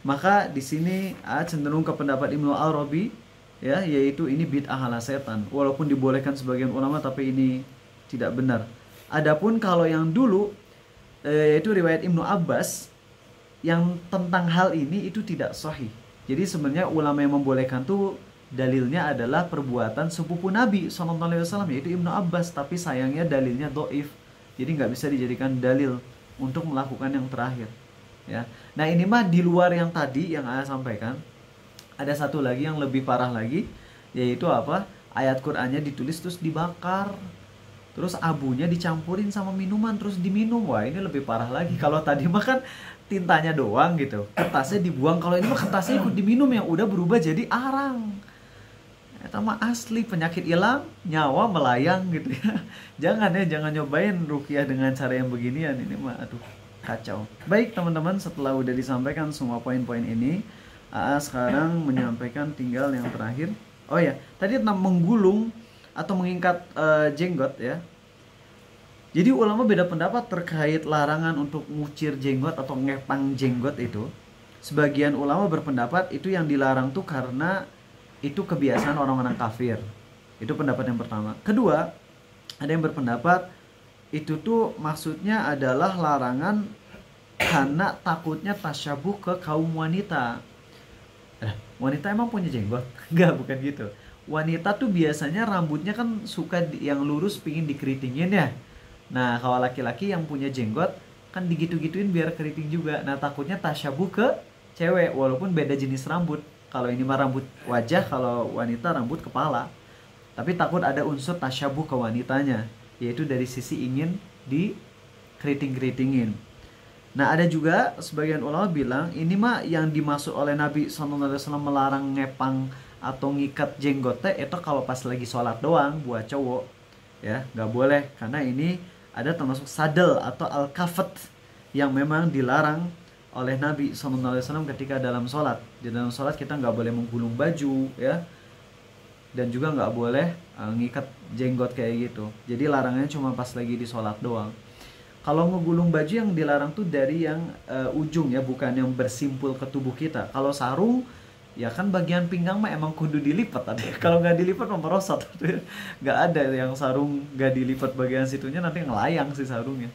Maka di sini AA cenderung ke pendapat Ibnu Arabi ya, yaitu ini bid'ah ala setan. Walaupun dibolehkan sebagian ulama tapi ini tidak benar. Adapun kalau yang dulu yaitu riwayat Ibnu Abbas yang tentang hal ini itu tidak sahih. Jadi sebenarnya ulama yang membolehkan tuh dalilnya adalah perbuatan sepupu Nabi SAW, yaitu Ibnu Abbas. Tapi sayangnya dalilnya dhaif, jadi nggak bisa dijadikan dalil untuk melakukan yang terakhir ya. Nah ini mah di luar yang tadi yang saya sampaikan. Ada satu lagi yang lebih parah lagi, yaitu apa? Ayat Qur'annya ditulis terus dibakar, terus abunya dicampurin sama minuman terus diminum. Wah ini lebih parah lagi. Kalau tadi mah kan tintanya doang gitu, kertasnya dibuang. Kalau ini mah kertasnya ikut diminum yang udah berubah jadi arang. Itu mah asli, penyakit hilang, nyawa melayang gitu ya. Jangan nyobain ruqyah dengan cara yang beginian. Ini mah aduh kacau. Baik teman-teman, setelah udah disampaikan semua poin-poin ini, AA sekarang menyampaikan tinggal yang terakhir. Oh ya, tadi tentang menggulung atau mengingkat jenggot ya. Jadi ulama beda pendapat terkait larangan untuk ngucir jenggot atau ngepang jenggot itu. Sebagian ulama berpendapat itu yang dilarang tuh karena itu kebiasaan orang-orang kafir. Itu pendapat yang pertama. Kedua, ada yang berpendapat itu tuh maksudnya adalah larangan karena takutnya tasyabuh ke kaum wanita. Wanita emang punya jenggot? Enggak, bukan gitu. Wanita tuh biasanya rambutnya kan suka yang lurus pingin dikeritingin ya. Nah, kalau laki-laki yang punya jenggot kan digitu-gituin biar keriting juga. Nah, takutnya tasyabuh ke cewek walaupun beda jenis rambut. Kalau ini mah rambut wajah, kalau wanita rambut kepala. Tapi takut ada unsur tasyabuh ke wanitanya, yaitu dari sisi ingin dikeriting-keritingin. Nah, ada juga sebagian ulama bilang ini mah yang dimaksud oleh Nabi SAW melarang ngepang atau ngikat jenggotnya itu kalau pas lagi sholat doang buat cowok ya, nggak boleh karena ini ada termasuk sadel atau al-kafat yang memang dilarang oleh Nabi SAW ketika dalam sholat. Di dalam sholat kita nggak boleh menggulung baju ya, dan juga nggak boleh ngikat jenggot kayak gitu. Jadi larangannya cuma pas lagi di sholat doang. Kalau ngegulung baju yang dilarang tuh dari yang ujung ya, bukan yang bersimpul ke tubuh kita. Kalau sarung ya kan bagian pinggang mah emang kudu dilipat tadi. Kalau nggak dilipat mah merosot. Nggak ada yang sarung nggak dilipat bagian situnya, nanti ngelayang sih sarungnya.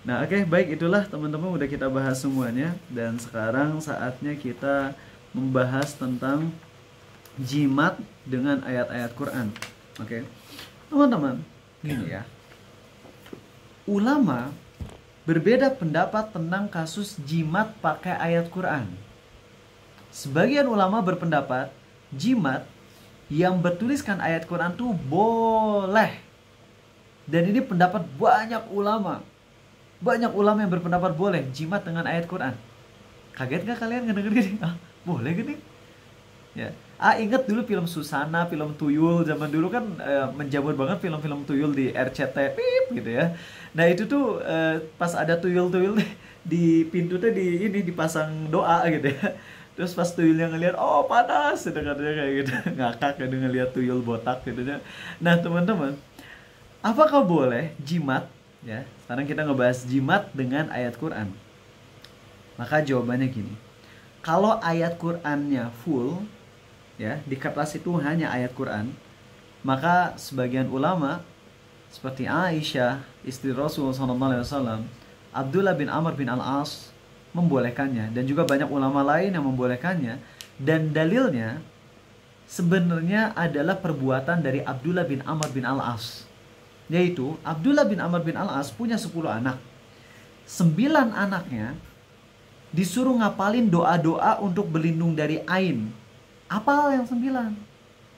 Nah oke, baik, itulah teman-teman udah kita bahas semuanya. Dan sekarang saatnya kita membahas tentang jimat dengan ayat-ayat Quran. Oke, teman-teman, gini ya, ulama berbeda pendapat tentang kasus jimat pakai ayat Quran. Sebagian ulama berpendapat jimat yang bertuliskan ayat Quran tuh boleh. Dan ini pendapat banyak ulama. Banyak ulama yang berpendapat boleh jimat dengan ayat Quran. Kaget gak kalian ngedenger gini? Boleh gini? Ya. Ingat dulu film Susana, film Tuyul zaman dulu kan menjamur banget film-film Tuyul di RCT pip gitu ya. Nah itu tuh pas ada tuyul-tuyul di pintu tuh dipasang doa gitu ya. Terus pas tuyulnya ngeliat, oh panas, katanya kayak gitu, ngakak kan ngeliat tuyul botak gitu ya. Nah teman-teman, apakah boleh jimat ya? Sekarang kita ngebahas jimat dengan ayat Quran. Maka jawabannya gini, kalau ayat Qurannya full ya, di kertas itu hanya ayat Quran, maka sebagian ulama seperti Aisyah istri Rasulullah SAW, Abdullah bin Amr bin Al-As membolehkannya, dan juga banyak ulama lain yang membolehkannya. Dan dalilnya sebenarnya adalah perbuatan dari Abdullah bin Amr bin Al-As, yaitu Abdullah bin Amr bin Al-As punya 10 anak. 9 anaknya disuruh ngapalin doa-doa untuk berlindung dari ain. Apal yang 9.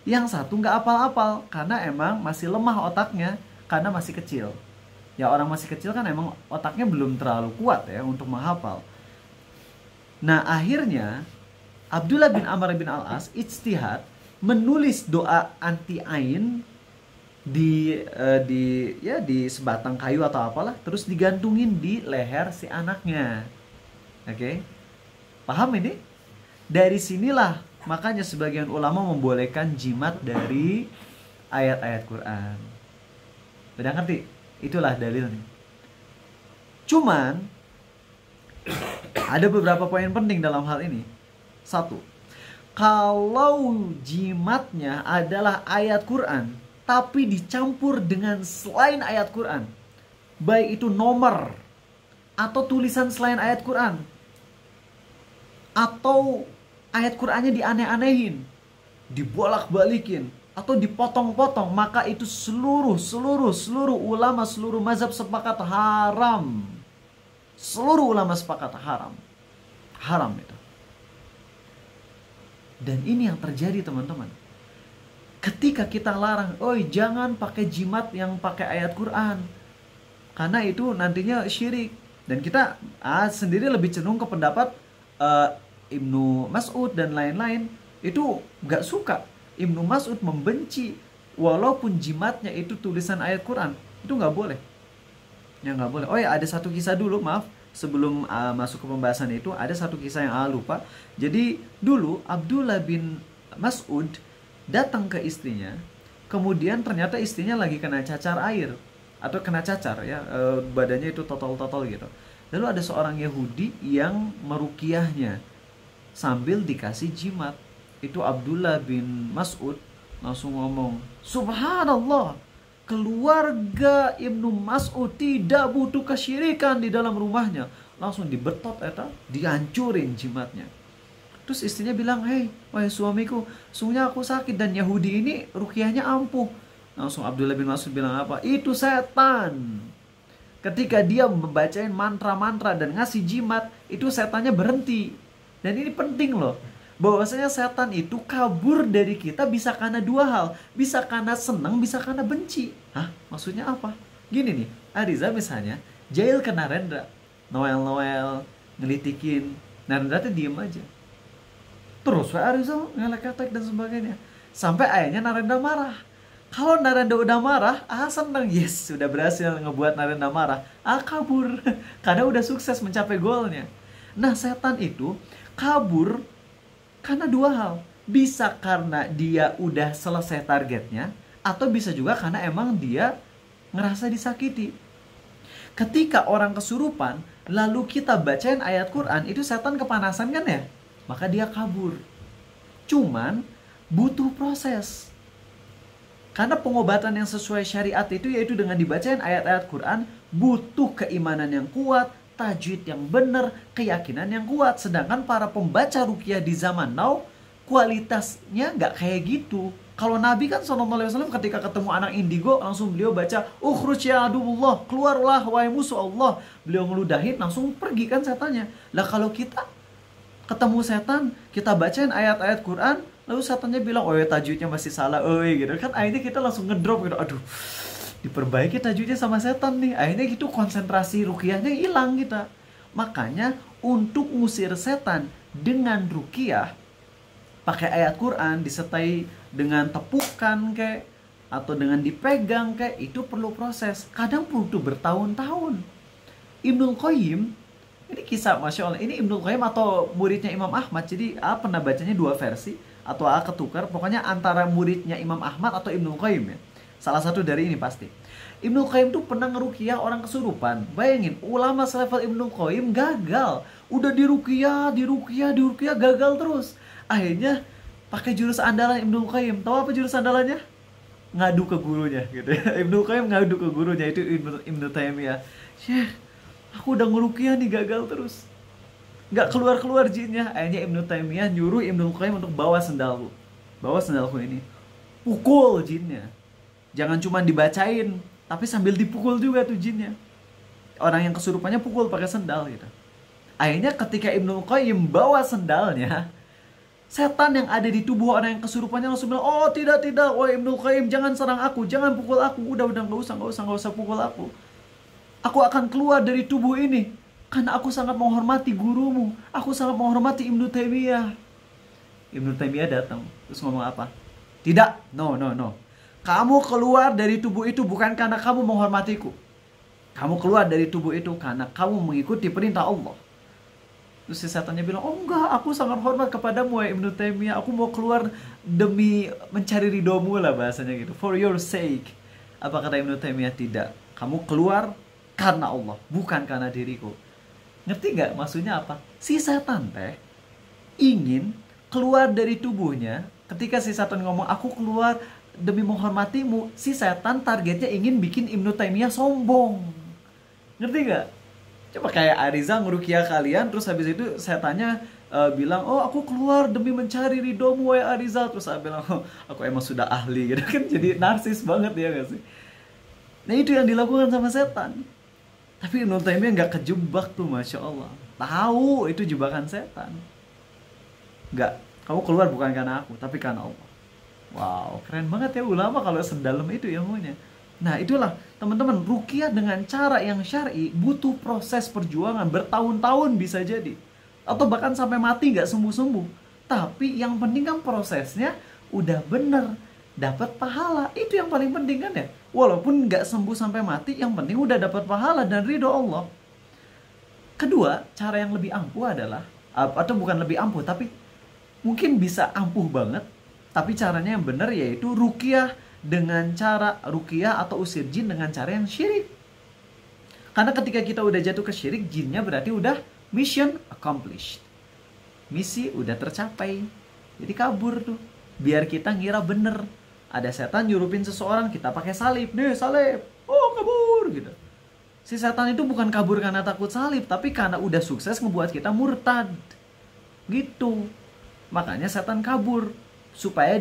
Yang satu nggak apal-apal karena emang masih lemah otaknya, karena masih kecil. Ya orang masih kecil kan emang otaknya belum terlalu kuat ya untuk menghafal. Nah akhirnya Abdullah bin Amr bin Al-As ijtihad menulis doa anti ain di sebatang kayu atau apalah, terus digantungin di leher si anaknya. Oke, paham ini? Dari sinilah makanya sebagian ulama membolehkan jimat dari ayat-ayat Quran. Udah ngerti? Itulah dalilnya. Cuman ada beberapa poin penting dalam hal ini. 1. Kalau jimatnya adalah ayat Quran tapi dicampur dengan selain ayat Quran, baik itu nomor atau tulisan selain ayat Quran, atau ayat Qurannya dianeh-anehin, dibolak-balikin, atau dipotong-potong, maka itu seluruh ulama, seluruh mazhab sepakat haram. Seluruh ulama sepakat haram. Haram itu. Dan ini yang terjadi teman-teman. Ketika kita larang, jangan pakai jimat yang pakai ayat Quran, karena itu nantinya syirik. Dan kita sendiri lebih cenderung ke pendapat Ibnu Mas'ud dan lain-lain, itu gak suka. Ibnu Mas'ud membenci walaupun jimatnya itu tulisan ayat Quran, itu gak boleh. Ya gak boleh. Ada satu kisah dulu, maaf, sebelum masuk ke pembahasan itu, ada satu kisah yang lupa. Jadi dulu Abdullah bin Mas'ud datang ke istrinya, kemudian ternyata istrinya lagi kena cacar air atau kena cacar ya, badannya itu totol-totol gitu. Lalu ada seorang Yahudi yang meruqyahnya sambil dikasih jimat. itu Abdullah bin Mas'ud langsung ngomong, subhanallah, keluarga Ibnu Mas'ud tidak butuh kesyirikan di dalam rumahnya. Langsung dibetot eta, dihancurin jimatnya. Terus istrinya bilang, hei, wahai suamiku, sungguhnya aku sakit dan Yahudi ini ruqyahnya ampuh. Langsung Abdullah bin Mas'ud bilang apa? Itu setan. Ketika dia membacain mantra-mantra dan ngasih jimat, itu setannya berhenti. Dan ini penting loh, bahwasanya setan itu kabur dari kita bisa karena dua hal. Bisa karena senang, bisa karena benci. Hah? Maksudnya apa? Gini nih, Ariza misalnya jahil ke Narendra, Noel ngelitikin, Narendra tuh diem aja. Terus Ariza ngelek-ngelek dan sebagainya. Sampai akhirnya Narendra marah. Kalau Narendra udah marah, seneng, yes, sudah berhasil ngebuat Narendra marah, kabur. Karena udah sukses mencapai goalnya. Nah, setan itu kabur karena dua hal. Bisa karena dia udah selesai targetnya, atau bisa juga karena emang dia ngerasa disakiti. Ketika orang kesurupan, lalu kita bacain ayat Quran, itu setan kepanasan kan ya? Maka dia kabur. Cuman butuh proses. Karena pengobatan yang sesuai syariat itu yaitu dengan dibacain ayat-ayat Quran, butuh keimanan yang kuat, tajwid yang benar, keyakinan yang kuat. Sedangkan para pembaca ruqyah di zaman now, kualitasnya nggak kayak gitu. Kalau Nabi kan SAW ketika ketemu anak indigo, langsung beliau baca, ukhruj ya aduwullah, keluarlah wahai musuh Allah. Beliau ngeludahin, langsung pergi kan setannya. Lah kalau kita ketemu setan, kita bacain ayat-ayat Quran, lalu setannya bilang, oh ya tajwidnya masih salah, gitu kan. Akhirnya kita langsung ngedrop gitu, aduh, diperbaiki tajwidnya sama setan nih. Akhirnya gitu konsentrasi ruqyahnya hilang kita. Makanya untuk ngusir setan dengan ruqyah, pakai ayat Quran disertai dengan tepukan kayak, atau dengan dipegang kayak, itu perlu proses. Kadang butuh bertahun-tahun. Ibnul Qayyim, ini kisah Masya Allah, ini Ibnul Qayyim atau muridnya Imam Ahmad. Jadi pernah bacanya dua versi, atau ketukar, pokoknya antara muridnya Imam Ahmad atau Ibnul Qayyim ya. Salah satu dari ini pasti. Ibnul Qayyim tuh pernah ngeruqyah orang kesurupan. Bayangin, ulama selevel Ibnul Qayyim gagal. Udah diruqyah gagal terus. Akhirnya pakai jurus andalan Ibnul Qayyim. Tahu apa jurus andalannya? Ngadu ke gurunya gitu ya. Ibnul Qayyim ngadu ke gurunya, itu Ibnu Taimiyah. Syekh, aku udah ngeruqyah nih gagal terus. Nggak keluar jinnya. Akhirnya Ibnu Taimiyah nyuruh Ibnu Qayyim untuk bawa sendalku ini, pukul jinnya. Jangan cuma dibacain, tapi sambil dipukul juga tuh jinnya. Orang yang kesurupannya pukul pakai sendal gitu. Akhirnya ketika Ibnu Qayyim bawa sendalnya, setan yang ada di tubuh orang yang kesurupannya langsung bilang, oh tidak, wah Ibnu Qayyim jangan serang aku, jangan pukul aku, udah nggak usah pukul aku. Aku akan keluar dari tubuh ini. Karena aku sangat menghormati gurumu. Aku sangat menghormati Ibnu Taimiyah. Ibnu Taimiyah datang. Terus ngomong apa? Tidak. No. Kamu keluar dari tubuh itu bukan karena kamu menghormatiku. Kamu keluar dari tubuh itu karena kamu mengikuti perintah Allah. Terus si setannya bilang, oh enggak, aku sangat hormat kepadamu ya Ibnu Taimiyah. Aku mau keluar demi mencari ridhomu lah bahasanya gitu. For your sake. Apa kata Ibnu Taimiyah? Tidak. Kamu keluar karena Allah, bukan karena diriku. Ngerti gak maksudnya apa? Si setan teh ingin keluar dari tubuhnya. Ketika si setan ngomong aku keluar demi menghormatimu, si setan targetnya ingin bikin Ibnu Taimiyah sombong. Ngerti gak? Coba kayak Ariza ngeruqyah kalian, terus habis itu setannya bilang, oh aku keluar demi mencari ridhomu wahai Ariza. Terus saya bilang, oh, aku emang sudah ahli gitu kan. Jadi narsis banget ya gak sih? Nah itu yang dilakukan sama setan. Tapi Ibnu Taimiyah nggak kejebak tuh, Masya Allah. Tahu itu jebakan setan. Nggak, kamu keluar bukan karena aku, tapi karena Allah. Wow, keren banget ya ulama kalau sedalam itu ilmunya. Nah itulah teman-teman, ruqyah dengan cara yang syar'i butuh proses perjuangan bertahun-tahun bisa jadi. Atau bahkan sampai mati nggak sembuh-sembuh. Tapi yang penting kan prosesnya udah bener, dapat pahala. Itu yang paling penting kan ya. Walaupun nggak sembuh sampai mati, yang penting udah dapat pahala dan ridho Allah. Kedua, cara yang lebih ampuh adalah, atau bukan lebih ampuh, tapi mungkin bisa ampuh banget, tapi caranya yang benar yaitu ruqyah dengan cara ruqyah atau usir jin dengan cara yang syirik. Karena ketika kita udah jatuh ke syirik, jinnya berarti udah mission accomplished. Misi udah tercapai. Jadi kabur tuh. Biar kita ngira bener. Ada setan nyurupin seseorang, kita pakai salib. Nih salib. Oh kabur gitu. Si setan itu bukan kabur karena takut salib, tapi karena udah sukses ngebuat kita murtad. Gitu. Makanya setan kabur. Supaya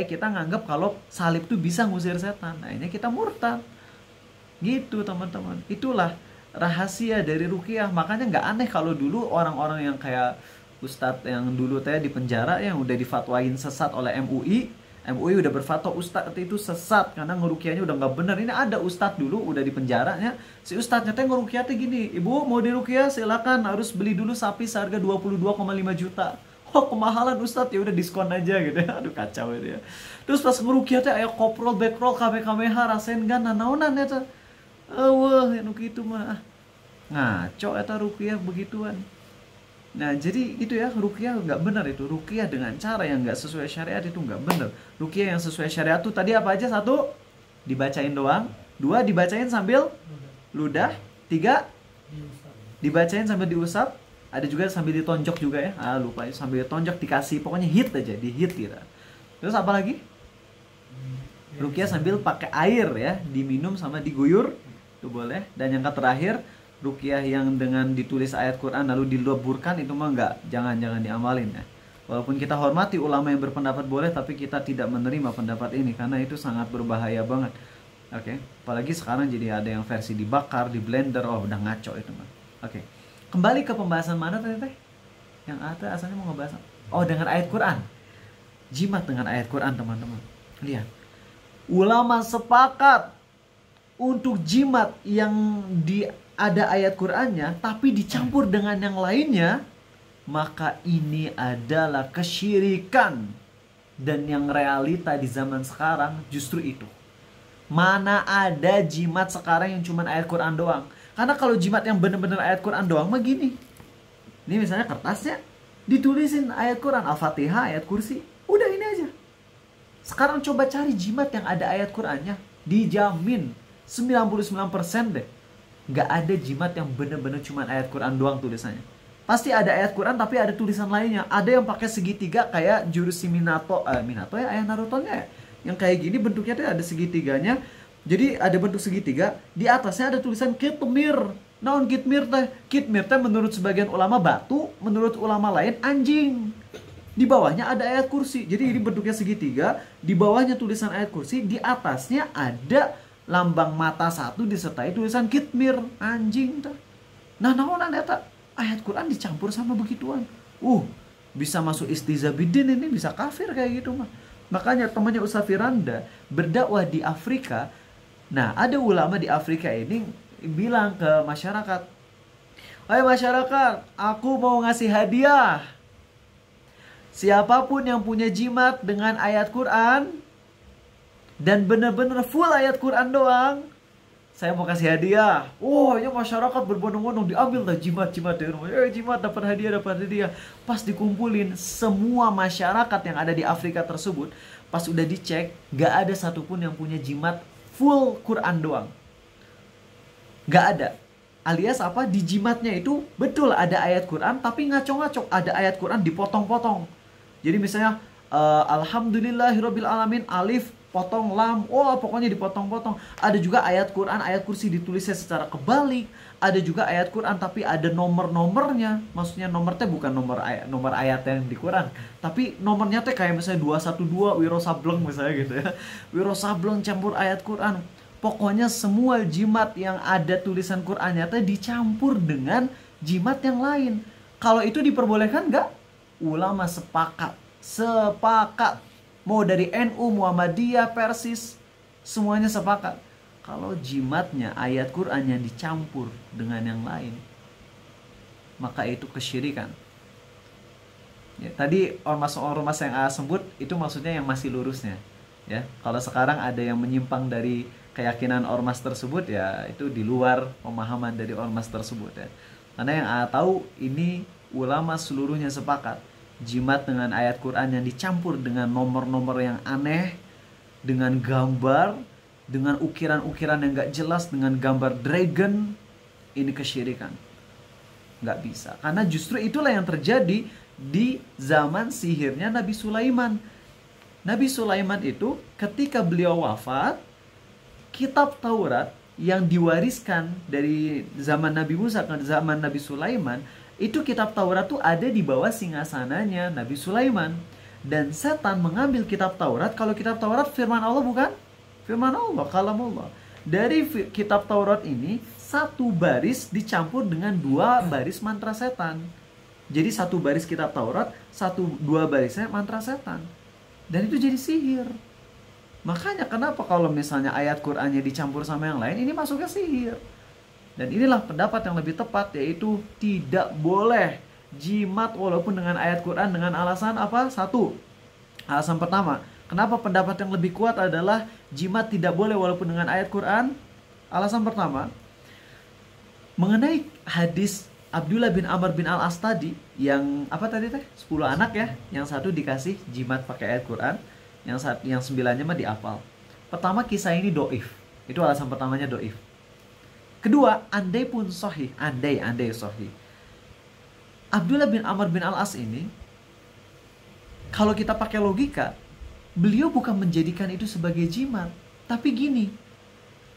kita nganggap kalau salib tuh bisa ngusir setan. Akhirnya kita murtad. Gitu teman-teman. Itulah rahasia dari ruqyah. Makanya nggak aneh kalau dulu orang-orang yang kayak ustadz yang dulu teh di penjara yang udah difatwain sesat oleh MUI udah berfatwa ustadz itu sesat karena ngeruqyahnya udah nggak bener. Ini ada ustadz dulu udah di penjaranya, si ustadznya teh ngeruqyah teh gini, ibu mau diruqyah silakan, harus beli dulu sapi seharga 22,5 juta. Oh kemahalan ustadz, ya udah diskon aja gitu ya. Aduh kacau itu ya. Terus pas ngeruqyah teh aya koprol backroll kamehameha rasain gan nanaonan eta. Wah anu kitu mah ngaco eta ruqyah begituan. Nah jadi itu ya, ruqyah nggak benar itu. Ruqyah dengan cara yang nggak sesuai syariat itu nggak benar. Ruqyah yang sesuai syariat tuh tadi apa aja? 1, dibacain doang. 2, dibacain sambil ludah. 3, dibacain sambil diusap. Ada juga sambil ditonjok juga ya. Lupa ya, sambil ditonjok dikasih, pokoknya hit aja, di hit gitu. Terus apa lagi? Ruqyah sambil pakai air ya, diminum sama diguyur itu boleh. Dan yang terakhir, ruqyah yang dengan ditulis ayat Quran lalu dileburkan itu mah enggak, jangan diamalin ya. Walaupun kita hormati ulama yang berpendapat boleh, tapi kita tidak menerima pendapat ini karena itu sangat berbahaya banget. Oke, apalagi sekarang jadi ada yang versi dibakar, di blender, oh udah ngaco itu mah. Oke. Kembali ke pembahasan mana tadi teh? Yang ada asalnya mau ngebahas. Oh, dengan ayat Quran. Jimat dengan ayat Quran, teman-teman. Lihat. Ulama sepakat untuk jimat yang ada ayat Qur'annya tapi dicampur dengan yang lainnya, maka ini adalah kesyirikan. Dan yang realita di zaman sekarang justru itu. Mana ada jimat sekarang yang cuma ayat Quran doang. Karena kalau jimat yang benar-benar ayat Quran doang mah gini. Ini misalnya kertasnya ditulisin ayat Quran, Al-Fatihah, ayat kursi. Udah ini aja. Sekarang coba cari jimat yang ada ayat Qur'annya, dijamin 99% deh nggak ada jimat yang bener-bener cuma ayat Quran doang tulisannya. Pasti ada ayat Quran tapi ada tulisan lainnya. Ada yang pakai segitiga kayak jurus si Minato ya, ayah Naruto-nya ya. Yang kayak gini bentuknya tuh ada segitiganya. Jadi ada bentuk segitiga, di atasnya ada tulisan kitmir. Naon kitmir teh? Kitmir teh menurut sebagian ulama batu, menurut ulama lain anjing. Di bawahnya ada ayat kursi. Jadi ini bentuknya segitiga, di bawahnya tulisan ayat kursi, di atasnya ada lambang mata 1 disertai tulisan kitmir, anjing tah. Nah, naonan eta? Ayat Quran dicampur sama begituan. Bisa masuk istizabidin, ini bisa kafir kayak gitu mah. Makanya temannya Ustaz Firanda berdakwah di Afrika. Nah, ada ulama di Afrika ini bilang ke masyarakat, "Hai masyarakat, aku mau ngasih hadiah. Siapapun yang punya jimat dengan ayat Quran dan benar-benar full ayat Quran doang, saya mau kasih hadiah." Ya masyarakat berbondong-bondong diambil lah jimat-jimat dari rumah. Jimat dapat hadiah. Pas dikumpulin semua masyarakat yang ada di Afrika tersebut, pas udah dicek, gak ada satupun yang punya jimat full Quran doang. Gak ada. Alias apa? Di jimatnya itu betul ada ayat Quran, tapi ngaco-ngaco. Ada ayat Quran dipotong-potong. Jadi misalnya Alhamdulillahirabbil alamin, alif potong lam, pokoknya dipotong-potong. Ada juga ayat Quran, ayat kursi ditulisnya secara kebalik. Ada juga ayat Quran tapi ada nomor-nomornya. Maksudnya nomor teh bukan nomor ayat yang di Quran, tapi nomornya teh kayak misalnya 212 Wiro Sableng misalnya gitu ya. Wiro Sableng campur ayat Quran. Pokoknya semua jimat yang ada tulisan Qurannya teh dicampur dengan jimat yang lain. Kalau itu diperbolehkan enggak? Ulama sepakat. Mau dari NU, Muhammadiyah, Persis, semuanya sepakat. Kalau jimatnya, ayat Qur'annya dicampur dengan yang lain, maka itu kesyirikan. Ya, tadi ormas-ormas yang sebut itu maksudnya yang masih lurusnya. Ya, kalau sekarang ada yang menyimpang dari keyakinan ormas tersebut, ya itu di luar pemahaman dari ormas tersebut ya. Karena yang tahu ini ulama seluruhnya sepakat. Jimat dengan ayat Quran yang dicampur dengan nomor-nomor yang aneh, dengan gambar, dengan ukiran-ukiran yang gak jelas, dengan gambar dragon, ini kesyirikan. Gak bisa. Karena justru itulah yang terjadi di zaman sihirnya Nabi Sulaiman. Nabi Sulaiman itu ketika beliau wafat, kitab Taurat yang diwariskan dari zaman Nabi Musa ke zaman Nabi Sulaiman, itu kitab Taurat tuh ada di bawah singgasananya Nabi Sulaiman. Dan setan mengambil kitab Taurat. Kalau kitab Taurat firman Allah bukan? Firman Allah, kalamullah. Dari kitab Taurat ini, satu baris dicampur dengan 2 baris mantra setan. Jadi 1 baris kitab Taurat, 2 barisnya mantra setan. Dan itu jadi sihir. Makanya kenapa kalau misalnya ayat Qur'annya dicampur sama yang lain, ini masuknya sihir. Dan inilah pendapat yang lebih tepat, yaitu tidak boleh jimat walaupun dengan ayat Quran dengan alasan apa? 1. Alasan pertama, kenapa pendapat yang lebih kuat adalah jimat tidak boleh walaupun dengan ayat Quran? Alasan pertama, mengenai hadis Abdullah bin Amr bin Al-As tadi, yang apa tadi teh? 10 anak ya, yang 1 dikasih jimat pakai ayat Quran, yang 9-nya mah diapal. Pertama, kisah ini doif. Itu alasan pertamanya doif. Kedua, andai pun sahih, andai sahih, Abdullah bin Amr bin Al-As ini, kalau kita pakai logika, beliau bukan menjadikan itu sebagai jimat. Tapi gini,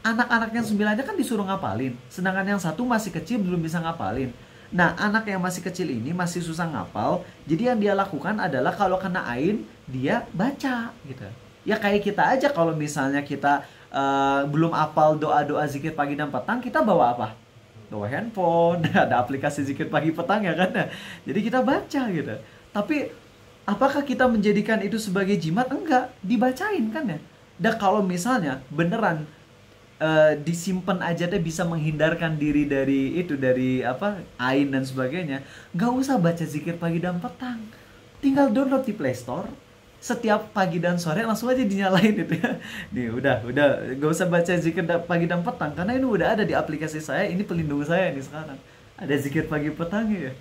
anak-anak yang 9-nya kan disuruh ngapalin, sedangkan yang 1 masih kecil belum bisa ngapalin. Nah, anak yang masih kecil ini masih susah ngapal, jadi yang dia lakukan adalah kalau kena ain, dia baca gitu. Ya kayak kita aja kalau misalnya kita belum apal doa-doa zikir pagi dan petang, kita bawa apa? Bawa handphone, ada aplikasi zikir pagi petang ya kan. Jadi kita baca gitu. Tapi apakah kita menjadikan itu sebagai jimat? Enggak, dibacain kan ya. Dan kalau misalnya beneran disimpan aja deh bisa menghindarkan diri dari itu, dari apa, ain dan sebagainya, nggak usah baca zikir pagi dan petang, tinggal download di Play Store, setiap pagi dan sore langsung aja dinyalain itu ya. Nih udah nggak usah baca zikir pagi dan petang karena ini udah ada di aplikasi saya, ini pelindung saya nih sekarang, ada zikir pagi petangnya ya.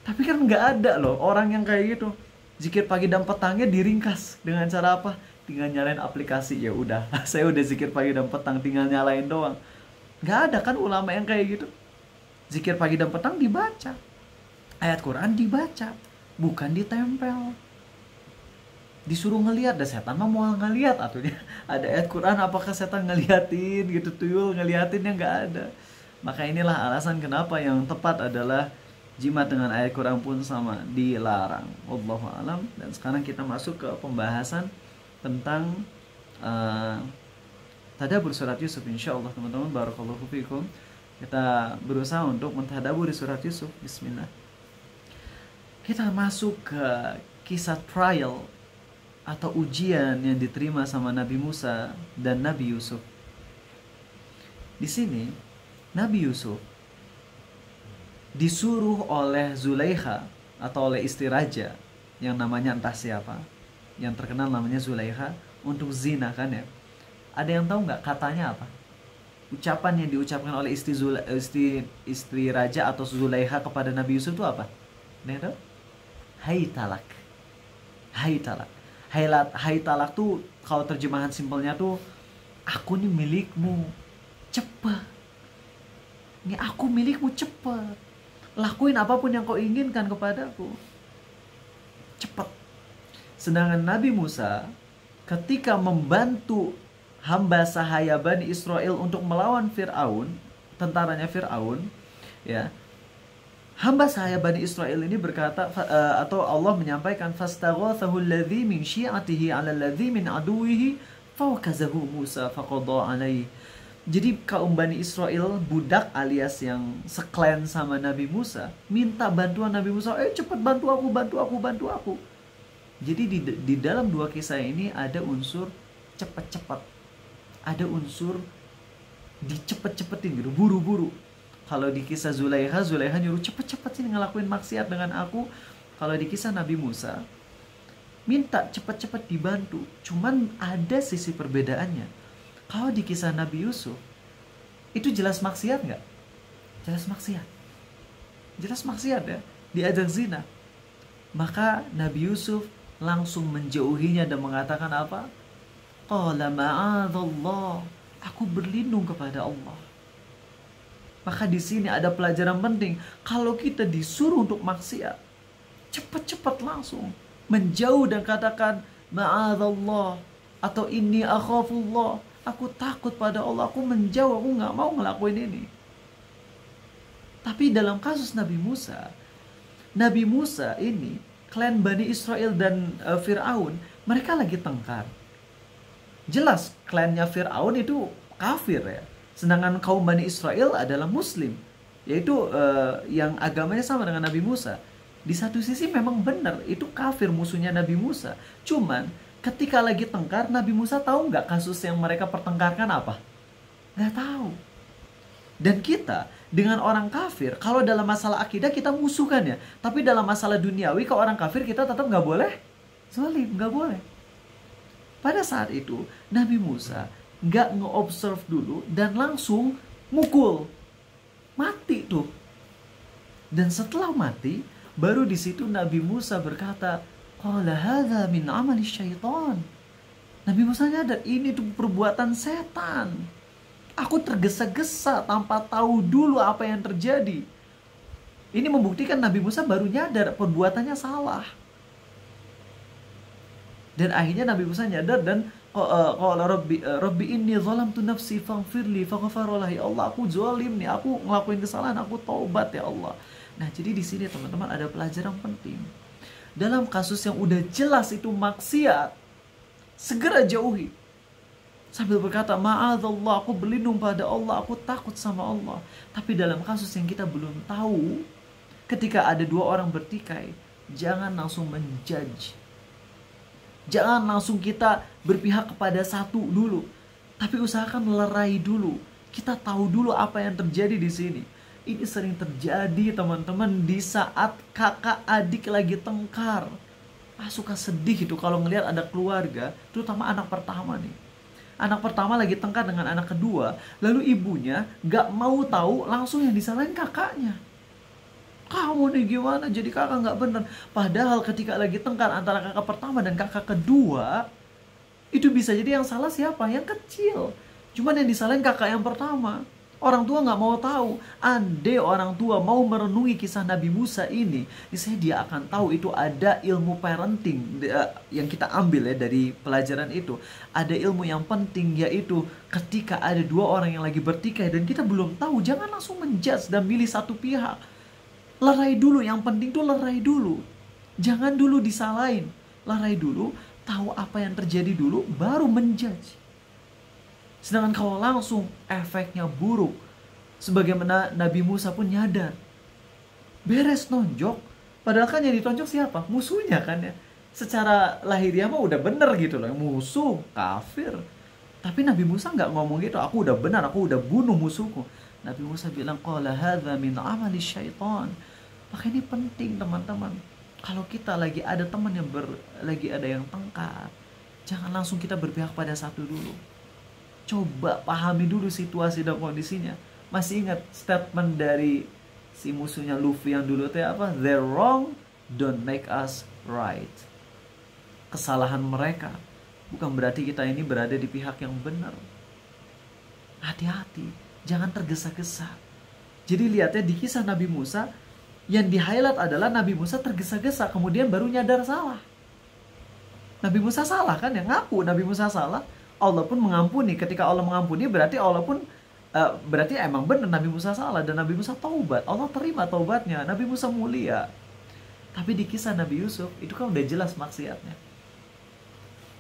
Tapi kan nggak ada loh orang yang kayak gitu, zikir pagi dan petangnya diringkas dengan cara apa? Tinggal nyalain aplikasi, ya udah saya udah zikir pagi dan petang, tinggal nyalain doang. Nggak ada kan ulama yang kayak gitu. Zikir pagi dan petang dibaca, ayat Quran dibaca, bukan ditempel. Disuruh ngelihat, dah setan mah mau ngelihat atunya. Ada ayat Quran, apakah setan ngeliatin gitu, tuyul ngeliatinnya nggak ada. Maka inilah alasan kenapa yang tepat adalah jimat dengan ayat Quran pun sama, dilarang. Wallahu a'lam. Dan sekarang kita masuk ke pembahasan tentang tadabbur surat Yusuf, insyaallah teman-teman. Barakallahu fikum. Kita berusaha untuk mentadabbur surat Yusuf. Bismillah. Kita masuk ke kisah trial atau ujian yang diterima sama Nabi Musa dan Nabi Yusuf. Di sini Nabi Yusuf disuruh oleh Zulaikha atau oleh istri raja yang namanya entah siapa, yang terkenal namanya Zulaikha, untuk zina kan ya. Ada yang tahu nggak katanya apa? Ucapan yang diucapkan oleh istri raja atau Zulaikha kepada Nabi Yusuf itu apa? Ada? Hai talak. Hai talak. Hai talak tuh kalau terjemahan simpelnya tuh, aku nih milikmu, cepet. Ini aku milikmu, cepet. Lakuin apapun yang kau inginkan kepadaku, cepet. Sedangkan Nabi Musa ketika membantu hamba sahaya Bani Israel untuk melawan Fir'aun, tentaranya Fir'aun, ya, hamba sahaya Bani Israel ini berkata, atau Allah menyampaikan, fastaghathahu alladhi min syi'atihi 'ala alladhi min aduwihi fawakazahu Musa faqadha 'alaihi. Jadi kaum Bani Israel, budak alias yang seklen sama Nabi Musa, minta bantuan Nabi Musa, cepet bantu aku. Jadi di dalam dua kisah ini ada unsur cepet-cepet, ada unsur dicepet-cepetin gitu, buru-buru. Kalau di kisah Zulaikha nyuruh cepet-cepet sih ngelakuin maksiat dengan aku. Kalau di kisah Nabi Musa minta cepet-cepet dibantu. Cuman ada sisi perbedaannya. Kalau di kisah Nabi Yusuf itu jelas maksiat nggak? Jelas maksiat ya, diajak zina. Maka Nabi Yusuf langsung menjauhinya dan mengatakan apa? Qala ma'adzallah, aku berlindung kepada Allah. Maka di sini ada pelajaran penting. Kalau kita disuruh untuk maksiat, cepat-cepat langsung menjauh dan katakan ma'adzallah atau inni akhafullah, aku takut pada Allah, aku menjauh, aku nggak mau ngelakuin ini. Tapi dalam kasus Nabi Musa ini, klan Bani Israel dan Fir'aun, mereka lagi tengkar. Jelas klannya Fir'aun itu kafir ya, sedangkan kaum Bani Israel adalah Muslim, yaitu yang agamanya sama dengan Nabi Musa. Di satu sisi memang benar, itu kafir musuhnya Nabi Musa. Cuman ketika lagi tengkar, Nabi Musa tahu nggak kasus yang mereka pertengkarkan apa? Nggak tahu. Dan kita dengan orang kafir, kalau dalam masalah akidah kita musuhkan ya, tapi dalam masalah duniawi ke orang kafir kita tetap nggak boleh zalim, nggak boleh. Pada saat itu Nabi Musa nggak nge-observe dulu dan langsung mukul, mati tuh. Dan setelah mati, baru di situ Nabi Musa berkata, qala hadza min amali syaitan. Nabi Musa nyadar ini tuh perbuatan setan. Aku tergesa-gesa tanpa tahu dulu apa yang terjadi. Ini membuktikan Nabi Musa baru nyadar perbuatannya salah. Dan akhirnya Nabi Musa nyadar dan qala rabbi inni zalamtu nafsi faghfirli faghfara ya Allah, aku zalim nih, aku ngelakuin kesalahan, aku taubat ya Allah. Nah, jadi di sini teman-teman ada pelajaran penting. Dalam kasus yang udah jelas itu maksiat, segera jauhi. Sambil berkata, ma'adzallah, aku berlindung pada Allah, aku takut sama Allah. Tapi dalam kasus yang kita belum tahu, ketika ada dua orang bertikai, jangan langsung menjudge. Jangan langsung kita berpihak kepada satu dulu. Tapi usahakan lerai dulu. Kita tahu dulu apa yang terjadi di sini. Ini sering terjadi teman-teman di saat kakak adik lagi tengkar. Suka sedih itu kalau ngelihat ada keluarga, terutama anak pertama nih. Anak pertama lagi tengkar dengan anak kedua, lalu ibunya gak mau tahu, langsung yang disalahin kakaknya. Kamu nih gimana jadi kakak gak bener. Padahal ketika lagi tengkar antara kakak pertama dan kakak kedua, itu bisa jadi yang salah siapa? Yang kecil. Cuman yang disalahin kakak yang pertama. Orang tua gak mau tahu. Andai orang tua mau merenungi kisah Nabi Musa ini, misalnya dia akan tahu itu ada ilmu parenting yang kita ambil ya dari pelajaran itu. Ada ilmu yang penting, yaitu ketika ada dua orang yang lagi bertikai dan kita belum tahu, jangan langsung menjudge dan milih satu pihak. Lerai dulu, yang penting tuh lerai dulu. Jangan dulu disalahin. Lerai dulu, tahu apa yang terjadi dulu, baru menjudge. Sedangkan kalau langsung efeknya buruk. Sebagaimana Nabi Musa pun nyadar. Beres nonjok. Padahal kan yang ditonjok siapa? Musuhnya kan ya. Secara lahiriah mah udah bener gitu loh. Musuh, kafir. Tapi Nabi Musa gak ngomong gitu. Aku udah benar, aku udah bunuh musuhku. Nabi Musa bilang, qala hadza min amali syaitan. Maka ini penting teman-teman. Kalau kita lagi ada teman yang lagi ada yang tengkar, jangan langsung kita berpihak pada satu dulu. Coba pahami dulu situasi dan kondisinya. Masih ingat statement dari si musuhnya Luffy yang dulu teh apa? They're wrong, don't make us right. Kesalahan mereka bukan berarti kita ini berada di pihak yang benar. Hati-hati, jangan tergesa-gesa. Jadi lihatnya di kisah Nabi Musa, yang di-highlight adalah Nabi Musa tergesa-gesa, kemudian baru nyadar salah. Nabi Musa salah kan, yang ngaku Nabi Musa salah. Allah pun mengampuni. Ketika Allah mengampuni, berarti Allah pun berarti emang benar Nabi Musa salah dan Nabi Musa taubat. Allah terima taubatnya. Nabi Musa mulia. Tapi di kisah Nabi Yusuf itu kan udah jelas maksiatnya.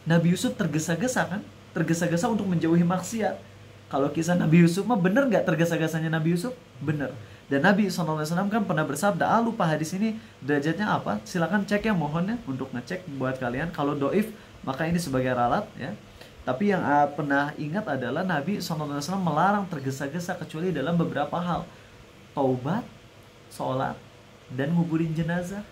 Nabi Yusuf tergesa-gesa kan? Tergesa-gesa untuk menjauhi maksiat. Kalau kisah Nabi Yusuf mah bener gak tergesa-gesanya Nabi Yusuf? Bener. Dan Nabi SAW kan pernah bersabda, lupa hadis ini derajatnya apa? Silakan cek ya, mohonnya untuk ngecek buat kalian. Kalau doif maka ini sebagai ralat ya. Tapi yang pernah ingat adalah Nabi SAW melarang tergesa-gesa kecuali dalam beberapa hal. Taubat, sholat, dan nguburin jenazah.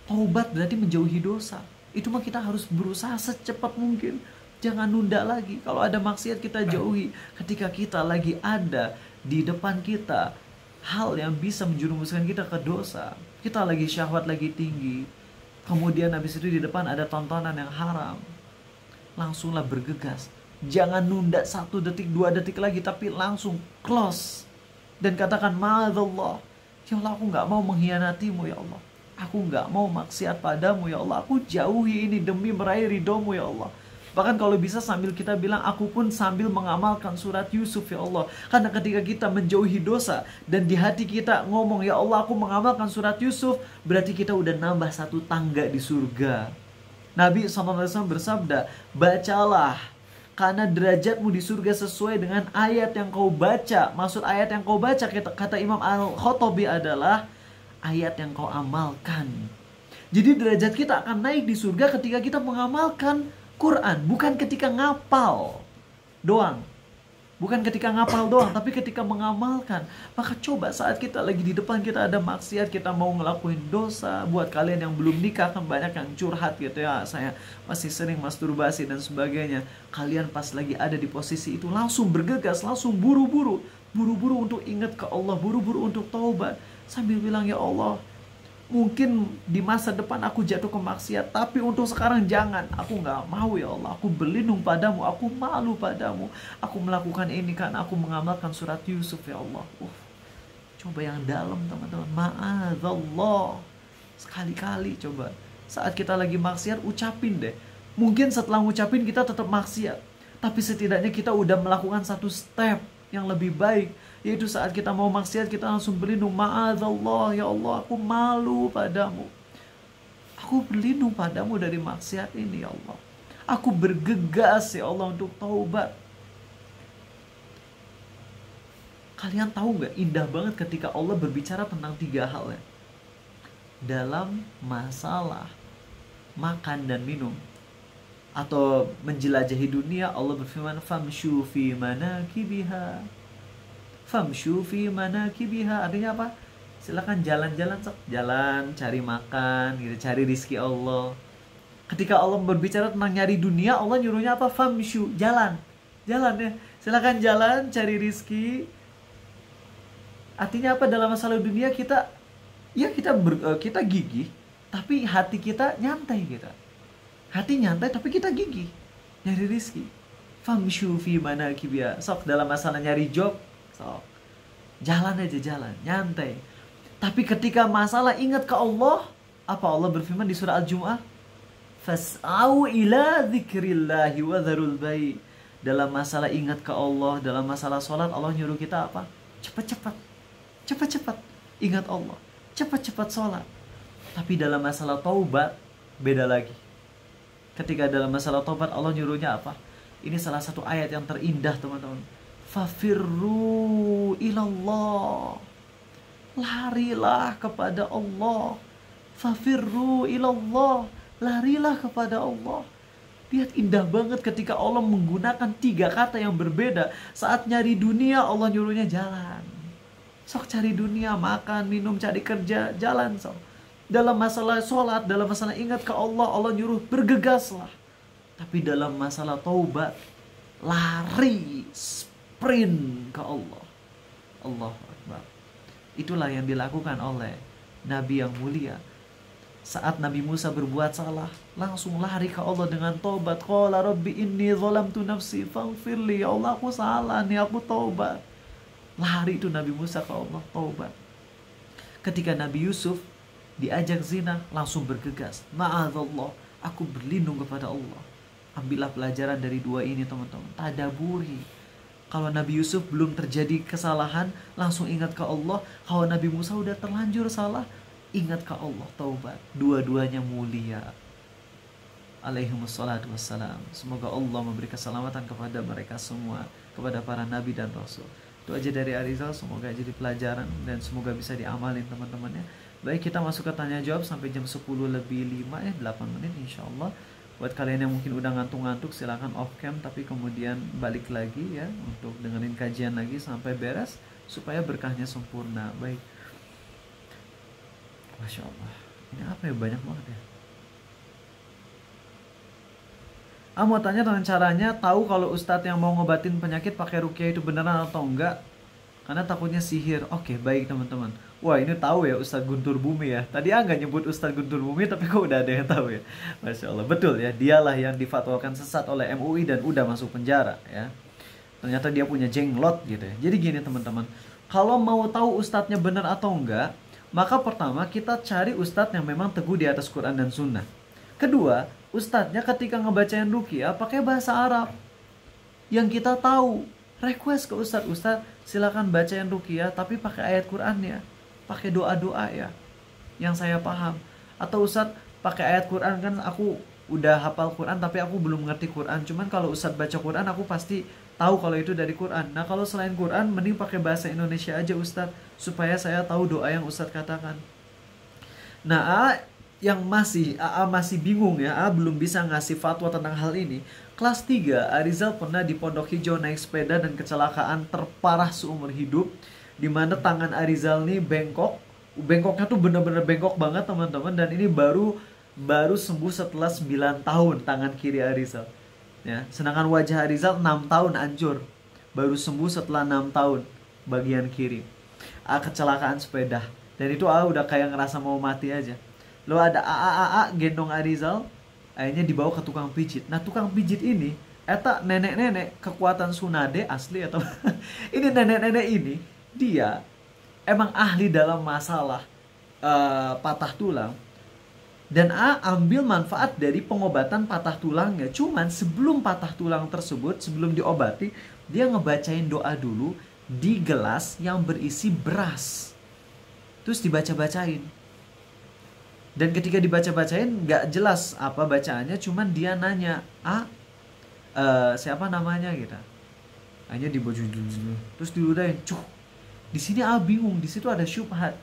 Taubat berarti menjauhi dosa. Itu mah kita harus berusaha secepat mungkin. Jangan nunda lagi. Kalau ada maksiat kita jauhi. Ketika kita lagi ada di depan kita hal yang bisa menjerumuskan kita ke dosa. Kita lagi syahwat lagi tinggi. Kemudian habis itu di depan ada tontonan yang haram. Langsunglah bergegas. Jangan nunda 1 detik, 2 detik lagi. Tapi langsung close. Dan katakan, ma'adzallah. Ya Allah, aku nggak mau mengkhianatimu ya Allah. Aku nggak mau maksiat padamu ya Allah. Aku jauhi ini demi meraih ridhomu ya Allah. Bahkan kalau bisa sambil kita bilang, aku pun sambil mengamalkan surat Yusuf ya Allah. Karena ketika kita menjauhi dosa dan di hati kita ngomong, ya Allah aku mengamalkan surat Yusuf, berarti kita udah nambah satu tangga di surga. Nabi SAW bersabda, bacalah, karena derajatmu di surga sesuai dengan ayat yang kau baca. Maksud ayat yang kau baca, kata Imam Al-Khattabi, adalah ayat yang kau amalkan. Jadi derajat kita akan naik di surga ketika kita mengamalkan Quran, bukan ketika ngapal doang. Bukan ketika ngapal doang, tapi ketika mengamalkan. Maka coba saat kita lagi di depan kita ada maksiat, kita mau ngelakuin dosa. Buat kalian yang belum nikah, kan banyak yang curhat gitu ya, saya masih sering masturbasi dan sebagainya. Kalian pas lagi ada di posisi itu langsung bergegas, langsung buru-buru untuk ingat ke Allah, buru-buru untuk taubat, sambil bilang, ya Allah, mungkin di masa depan aku jatuh ke maksiat, tapi untuk sekarang jangan. Aku gak mau ya Allah. Aku berlindung padamu. Aku malu padamu. Aku melakukan ini karena aku mengamalkan surat Yusuf ya Allah. Coba yang dalam teman-teman. Ma'adzallah. Sekali-kali coba. Saat kita lagi maksiat, ucapin deh. Mungkin setelah ngucapin kita tetap maksiat, tapi setidaknya kita udah melakukan satu step yang lebih baik, yaitu saat kita mau maksiat kita langsung berlindung, ma'adzallah ya Allah, aku malu padamu, aku berlindung padamu dari maksiat ini ya Allah, aku bergegas ya Allah untuk taubat. Kalian tahu gak, indah banget ketika Allah berbicara tentang 3 hal ya, dalam masalah makan dan minum atau menjelajahi dunia. Allah berfirman, famshu fi manakibiha. Famshu fi manakibiha, artinya apa? Silakan jalan-jalan, jalan cari makan gitu, cari rizki Allah. Ketika Allah berbicara tentang nyari dunia, Allah nyuruhnya apa? Famshu, jalan ya, silakan jalan cari rizki. Artinya apa? Dalam masalah dunia kita gigih, tapi hati kita nyantai gitu. Hati nyantai tapi kita gigih nyari rizki. Famshu fi manakibiha. Sok dalam masalah nyari job, sok jalan aja, jalan nyantai. Tapi ketika masalah ingat ke Allah, apa Allah berfirman di surah Al-Jumu'ah? Fas'au ila dzikrillahi wa dzarul bai'. Dalam masalah ingat ke Allah, dalam masalah sholat, Allah nyuruh kita apa? Cepat-cepat ingat Allah, cepat-cepat sholat. Tapi dalam masalah taubat beda lagi. Ketika dalam masalah taubat Allah nyuruhnya apa? Ini salah satu ayat yang terindah teman-teman. Fafirru ilallah. Larilah kepada Allah. Fafirru ilallah. Larilah kepada Allah. Lihat, indah banget ketika Allah menggunakan 3 kata yang berbeda. Saat nyari dunia Allah nyuruhnya jalan. Sok cari dunia, makan, minum, cari kerja, jalan sok. Dalam masalah sholat, dalam masalah ingat ke Allah, Allah nyuruh bergegaslah. Tapi dalam masalah taubat, lari, sprint ke Allah. Allahu Akbar. Itulah yang dilakukan oleh Nabi yang mulia. Saat Nabi Musa berbuat salah, langsung lari ke Allah dengan taubat. Qala rabbi inni zalamtu nafsi faghfirli. Ya Allah, aku salah nih, aku taubat. Lari itu Nabi Musa ke Allah, taubat. Ketika Nabi Yusuf diajak zina, langsung bergegas, ma'adzallah, aku berlindung kepada Allah. Ambillah pelajaran dari 2 ini teman-teman, tadaburi. Kalau Nabi Yusuf belum terjadi kesalahan, langsung ingat ke Allah. Kalau Nabi Musa udah terlanjur salah, ingat ke Allah, taubat. Dua-duanya mulia. Alaihimussalatu wassalam. Semoga Allah memberi keselamatan kepada mereka semua, kepada para nabi dan rasul. Itu aja dari Arizal, semoga jadi pelajaran dan semoga bisa diamalin teman-teman ya. Baik, kita masuk ke tanya jawab sampai jam 10 lebih 5 ya, 8 menit insya Allah. Buat kalian yang mungkin udah ngantuk-ngantuk, silakan off cam tapi kemudian balik lagi ya untuk dengerin kajian lagi sampai beres supaya berkahnya sempurna. Baik. Masya Allah, ini apa ya, banyak banget ya. Mau tanya tentang caranya tahu kalau ustadz yang mau ngobatin penyakit pakai ruqyah itu beneran atau enggak, karena takutnya sihir. Oke, baik teman-teman. Wah, ini tahu ya Ustadz Guntur Bumi ya. Tadi nggak nyebut Ustadz Guntur Bumi, tapi kok udah ada yang tahu ya. Masya Allah, betul ya. Dialah yang difatwakan sesat oleh MUI dan udah masuk penjara ya. Ternyata dia punya jenglot gitu ya. Jadi gini teman-teman, Kalau mau tahu ustadznya benar atau enggak, maka pertama kita cari ustadz yang memang teguh di atas Quran dan Sunnah. Kedua, ustadznya ketika ngebacain ruqyah pakai bahasa Arab yang kita tahu. Request ke ustadz, ustadz silakan bacain ruqyah tapi pakai ayat Quran ya, pakai doa-doa ya, yang saya paham. Atau ustadz pakai ayat Quran, kan aku udah hafal Quran tapi aku belum ngerti Quran. Cuman kalau ustadz baca Quran aku pasti tahu kalau itu dari Quran. Nah kalau selain Quran mending pakai bahasa Indonesia aja ustadz, supaya saya tahu doa yang ustadz katakan. Nah yang masih bingung ya, belum bisa ngasih fatwa tentang hal ini. Kelas 3, Arizal pernah di Pondok Hijau naik sepeda dan kecelakaan terparah seumur hidup, di mana tangan Arizal nih bengkoknya tuh bener-bener bengkok banget teman-teman, dan ini baru sembuh setelah 9 tahun tangan kiri Arizal ya. Sedangkan wajah Arizal 6 tahun hancur, baru sembuh setelah 6 tahun bagian kiri. Kecelakaan sepeda, dan itu udah kayak ngerasa mau mati aja. Lo ada gendong Arizal, akhirnya dibawa ke tukang pijit. Nah tukang pijit ini eta nenek-nenek kekuatan Sunade asli atau ini nenek-nenek ini dia emang ahli dalam masalah patah tulang, dan ambil manfaat dari pengobatan patah tulangnya. Cuman sebelum patah tulang tersebut, sebelum diobati, dia ngebacain doa dulu di gelas yang berisi beras, terus dibaca-bacain. Dan ketika dibaca-bacain gak jelas apa bacaannya, cuman dia nanya, siapa namanya gitu. Hanya dibaca terus diudahin. Di sini bingung, di situ ada syubhat.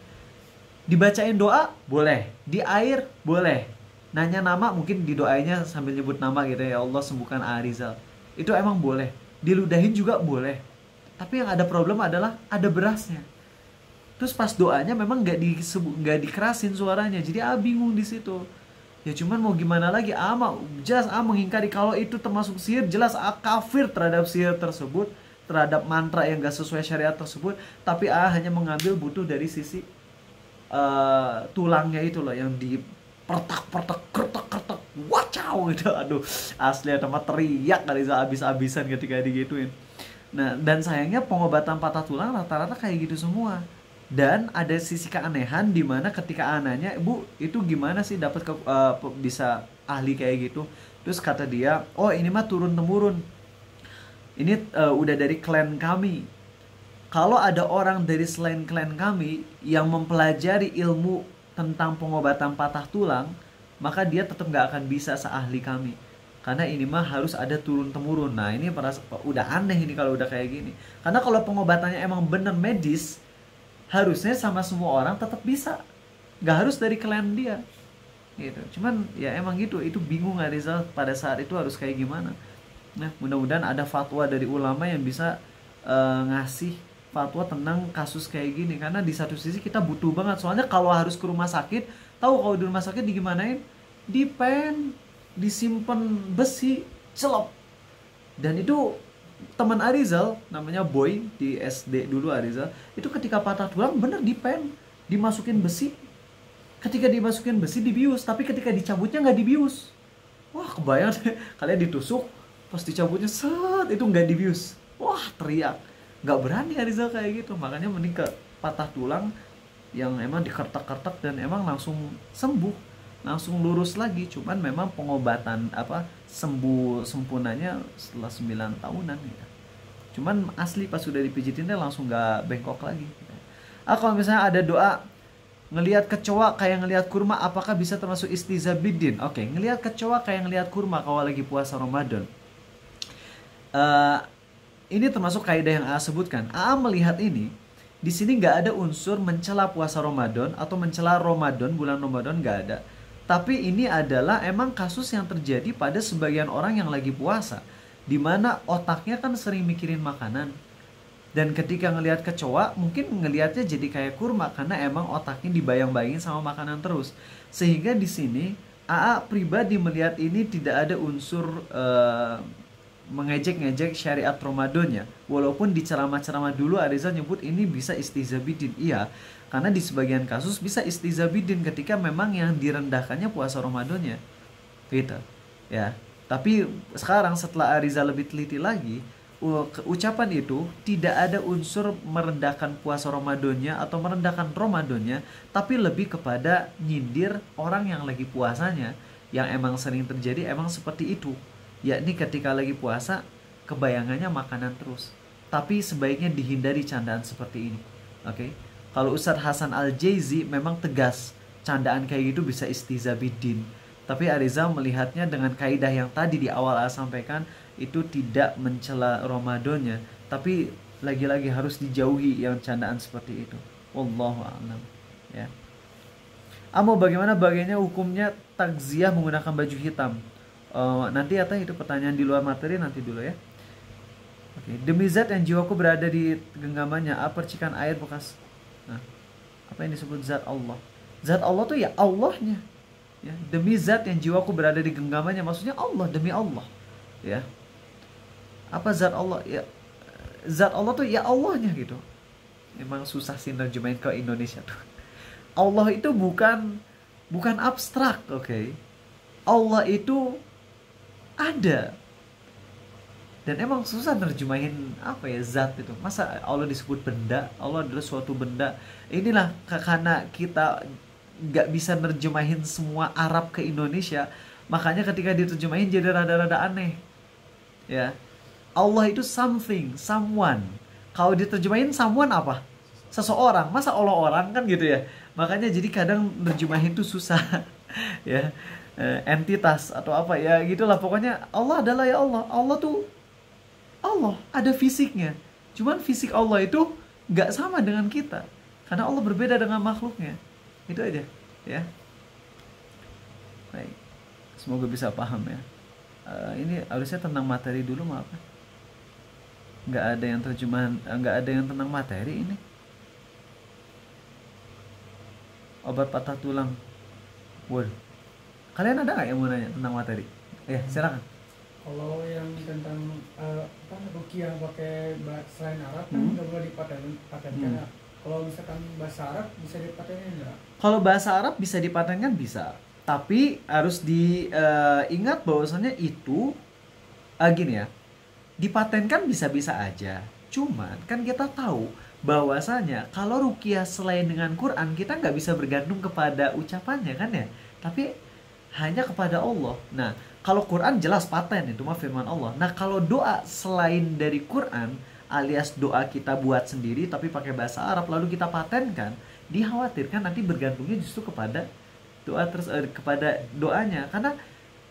Dibacain doa boleh, di air boleh. Nanya nama mungkin didoainya sambil nyebut nama gitu ya, Allah sembuhkan Arizal. Itu emang boleh. Diludahin juga boleh. Tapi yang ada problem adalah ada berasnya. Terus pas doanya memang nggak dikerasin suaranya, jadi bingung di situ. Ya cuman mau gimana lagi, jelas mengingkari kalau itu termasuk sihir, jelas kafir terhadap sihir tersebut, terhadap mantra yang gak sesuai syariat tersebut. Tapi hanya mengambil butuh dari sisi tulangnya itu loh, yang dipertak-pertak, kertak-kertak, wacau gitu. Aduh, asli ada mah teriak kali habis-habisan ketika digituin. Nah, dan sayangnya pengobatan patah tulang rata-rata kayak gitu semua. Dan ada sisi keanehan di mana ketika anaknya, "Bu, itu gimana sih dapat bisa ahli kayak gitu?" Terus kata dia, "Oh, ini mah turun-temurun. Ini udah dari klan kami. Kalau ada orang dari selain klan kami yang mempelajari ilmu tentang pengobatan patah tulang, maka dia tetap gak akan bisa seahli kami. Karena ini mah harus ada turun-temurun." Nah, ini udah aneh ini kalau udah kayak gini. Karena kalau pengobatannya emang bener medis, harusnya sama semua orang tetap bisa, nggak harus dari klan dia gitu. Cuman ya emang gitu, itu bingung Arizal pada saat itu harus kayak gimana. Nah mudah-mudahan ada fatwa dari ulama yang bisa ngasih fatwa tentang kasus kayak gini, karena di satu sisi kita butuh banget. Soalnya kalau harus ke rumah sakit, tahu kalau di rumah sakit digimanain? Disimpan besi celop. Dan itu teman Arizal namanya Boy di SD dulu, Arizal itu ketika patah tulang bener dimasukin besi. Ketika dimasukin besi dibius, tapi ketika dicabutnya nggak dibius. Wah kebayang kalian ditusuk pas dicabutnya set itu nggak dibius. Wah teriak, nggak berani Arizal kayak gitu. Makanya mending ke patah tulang yang emang dikertak-kertak dan emang langsung sembuh, langsung lurus lagi. Cuman memang pengobatan sempurnanya setelah 9 tahunan gitu. Cuman asli pas sudah dipijitinnya langsung gak bengkok lagi gitu. Kalau misalnya ada doa ngelihat kecoa kayak ngelihat kurma, apakah bisa termasuk istizabidin? Oke, ngelihat kecoa kayak ngelihat kurma kalau lagi puasa Ramadan, ini termasuk kaidah yang sebutkan. Melihat ini di sini nggak ada unsur mencela puasa Ramadan atau mencela Ramadan, bulan Ramadan, nggak ada. Tapi ini adalah emang kasus yang terjadi pada sebagian orang yang lagi puasa, dimana otaknya kan sering mikirin makanan. Dan ketika ngelihat kecoa, mungkin ngelihatnya jadi kayak kurma karena emang otaknya dibayang-bayangin sama makanan terus. Sehingga di sini pribadi melihat ini tidak ada unsur mengejek-ngejek syariat Ramadannya. Walaupun di ceramah-ceramah dulu Arizal nyebut ini bisa istizabidin. Iya, karena di sebagian kasus bisa istizabidin ketika memang yang direndahkannya puasa Ramadannya. Gitu. Ya. Tapi sekarang setelah Arizal lebih teliti lagi, ucapan itu tidak ada unsur merendahkan puasa Ramadannya atau merendahkan Ramadannya, tapi lebih kepada nyindir orang yang lagi puasanya, yang emang sering terjadi emang seperti itu, yakni ketika lagi puasa kebayangannya makanan terus. Tapi sebaiknya dihindari candaan seperti ini. Oke. Kalau Ustadz Hasan Al-Jaizi memang tegas, candaan kayak gitu bisa istizabidin. Tapi Ariza melihatnya dengan kaidah yang tadi di awal sampaikan, itu tidak mencela Ramadannya, tapi lagi-lagi harus dijauhi yang candaan seperti itu. Wallahu a'lam. Ya. Amo, bagaimana hukumnya takziah menggunakan baju hitam? Nanti ya teh, itu pertanyaan di luar materi, nanti dulu ya. Oke. Demi zat yang jiwaku berada di genggamannya, percikan air bekas. Nah, apa yang disebut zat Allah? Zat Allah tuh ya Allahnya. Ya, demi zat yang jiwaku berada di genggamannya, maksudnya Allah, demi Allah. Ya. Apa zat Allah? Ya, zat Allah tuh ya Allahnya gitu. Emang susah sih nerjemahin ke Indonesia tuh. Allah itu bukan abstrak, oke? Allah itu ada. Dan emang susah nerjemahin apa ya, zat itu. Masa Allah disebut benda? Allah adalah suatu benda. Inilah karena kita nggak bisa nerjemahin semua Arab ke Indonesia, makanya ketika diterjemahin jadi rada-rada aneh. Ya. Allah itu something, someone. Kalau diterjemahin someone apa? Seseorang. Masa Allah orang kan gitu ya. Makanya jadi kadang nerjemahin itu susah. Ya. Entitas atau apa ya gitulah, pokoknya Allah adalah ya Allah. Allah tuh Allah, ada fisiknya. Cuman fisik Allah itu nggak sama dengan kita, karena Allah berbeda dengan makhluknya. Itu aja, ya. Baik, semoga bisa paham ya. Ini harusnya tentang materi dulu, maaf. Nggak ada yang terjemahan, nggak ada yang tentang materi ini. Obat patah tulang. Waduh. Kalian ada nggak yang mau nanya tentang materi? Ya, silakan. Kalau yang tentang ruqyah pakai selain Arab kan nggak boleh dipatenkan. Kalau misalkan bahasa Arab bisa dipatenkan nggak? Kalau bahasa Arab bisa dipatenkan, bisa. Tapi harus diingat bahwasannya itu gini ya. Dipatenkan bisa-bisa aja. Cuman kan kita tahu bahwasanya kalau ruqyah selain dengan Quran, kita nggak bisa bergantung kepada ucapannya kan ya. Tapi hanya kepada Allah. Nah, kalau Quran jelas paten, itu mah firman Allah. Nah, kalau doa selain dari Quran alias doa kita buat sendiri tapi pakai bahasa Arab lalu kita patenkan, dikhawatirkan nanti bergantungnya justru kepada kepada doanya. Karena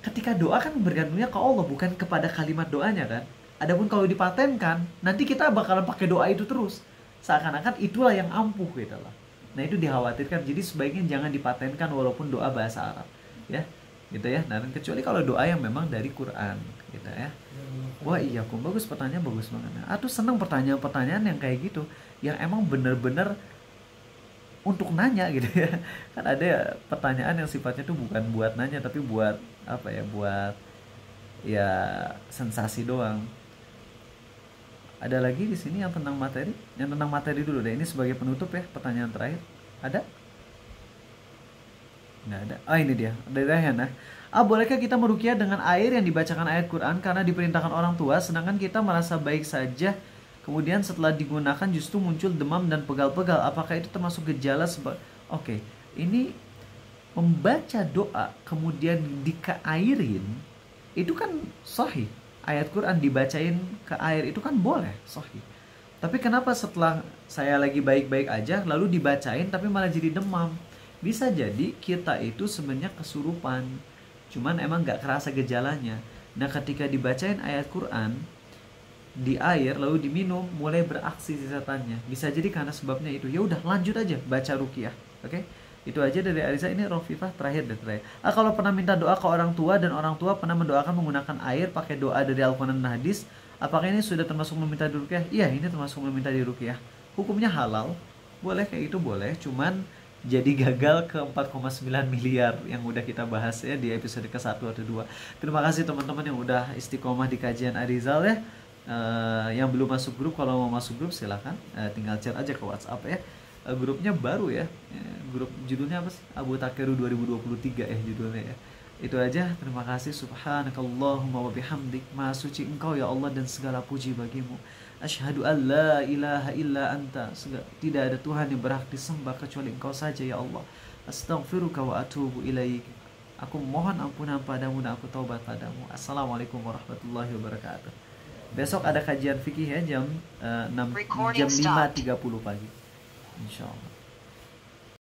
ketika doa kan bergantungnya ke Allah, bukan kepada kalimat doanya kan. Adapun kalau dipatenkan, nanti kita bakalan pakai doa itu terus. Seakan-akan itulah yang ampuh gitu lah. Nah, itu dikhawatirkan. Jadi sebaiknya jangan dipatenkan walaupun doa bahasa Arab. Ya. Gitu ya. Nah, kecuali kalau doa yang memang dari Quran gitu ya. Wah iya, kok bagus, pertanyaan bagus banget. Aku seneng pertanyaan-pertanyaan yang kayak gitu, yang emang bener-bener untuk nanya gitu ya. Kan ada ya pertanyaan yang sifatnya tuh bukan buat nanya tapi buat apa ya, buat ya sensasi doang. Ada lagi di sini yang tentang materi? Yang tentang materi dulu deh. Ini sebagai penutup ya, pertanyaan terakhir. Ada? Nggak ada. Ini dia. Dari Rayhana. Bolehkah kita meruqyah dengan air yang dibacakan ayat Quran karena diperintahkan orang tua, sedangkan kita merasa baik saja, kemudian setelah digunakan justru muncul demam dan pegal-pegal? Apakah itu termasuk gejala Oke. Ini membaca doa kemudian dikairin, itu kan sahih. Ayat Quran dibacain ke air itu kan boleh, sahih. Tapi kenapa setelah saya lagi baik-baik aja lalu dibacain tapi malah jadi demam? Bisa jadi kita itu sebenarnya kesurupan, cuman emang gak kerasa gejalanya. Nah, ketika dibacain ayat Quran di air lalu diminum, mulai beraksi si setannya. Bisa jadi karena sebabnya itu. Ya udah, lanjut aja baca ruqyah. Oke? Itu aja dari Ariza. Ini Rofifah terakhir. Kalau pernah minta doa ke orang tua dan orang tua pernah mendoakan menggunakan air pakai doa dari Al-Quran dan hadis, apakah ini sudah termasuk meminta di ruqyah? Iya, ini termasuk meminta di ruqyah. Hukumnya halal. Boleh kayak itu, boleh. Cuman jadi gagal ke 4,9 miliar yang udah kita bahas ya di episode ke-1 atau 2. Terima kasih teman-teman yang udah istiqomah di kajian Arizal ya. Yang belum masuk grup, kalau mau masuk grup silakan, tinggal chat aja ke WhatsApp ya. Grupnya baru ya. Grup judulnya apa sih? Abu Takeru 2023 judulnya ya. Itu aja, terima kasih. Subhanakallahumma wa bihamdik. Maha suci Engkau ya Allah dan segala puji bagimu. Asyhadu an la ilaha illa anta. Tidak ada Tuhan yang berhak disembah kecuali Engkau saja ya Allah. Astaghfiruka wa atubu ilaik. Aku mohon ampunan padamu dan aku taubat padamu. Assalamualaikum warahmatullahi wabarakatuh. Besok ada kajian fikih ya jam 5.30 pagi. Insyaallah.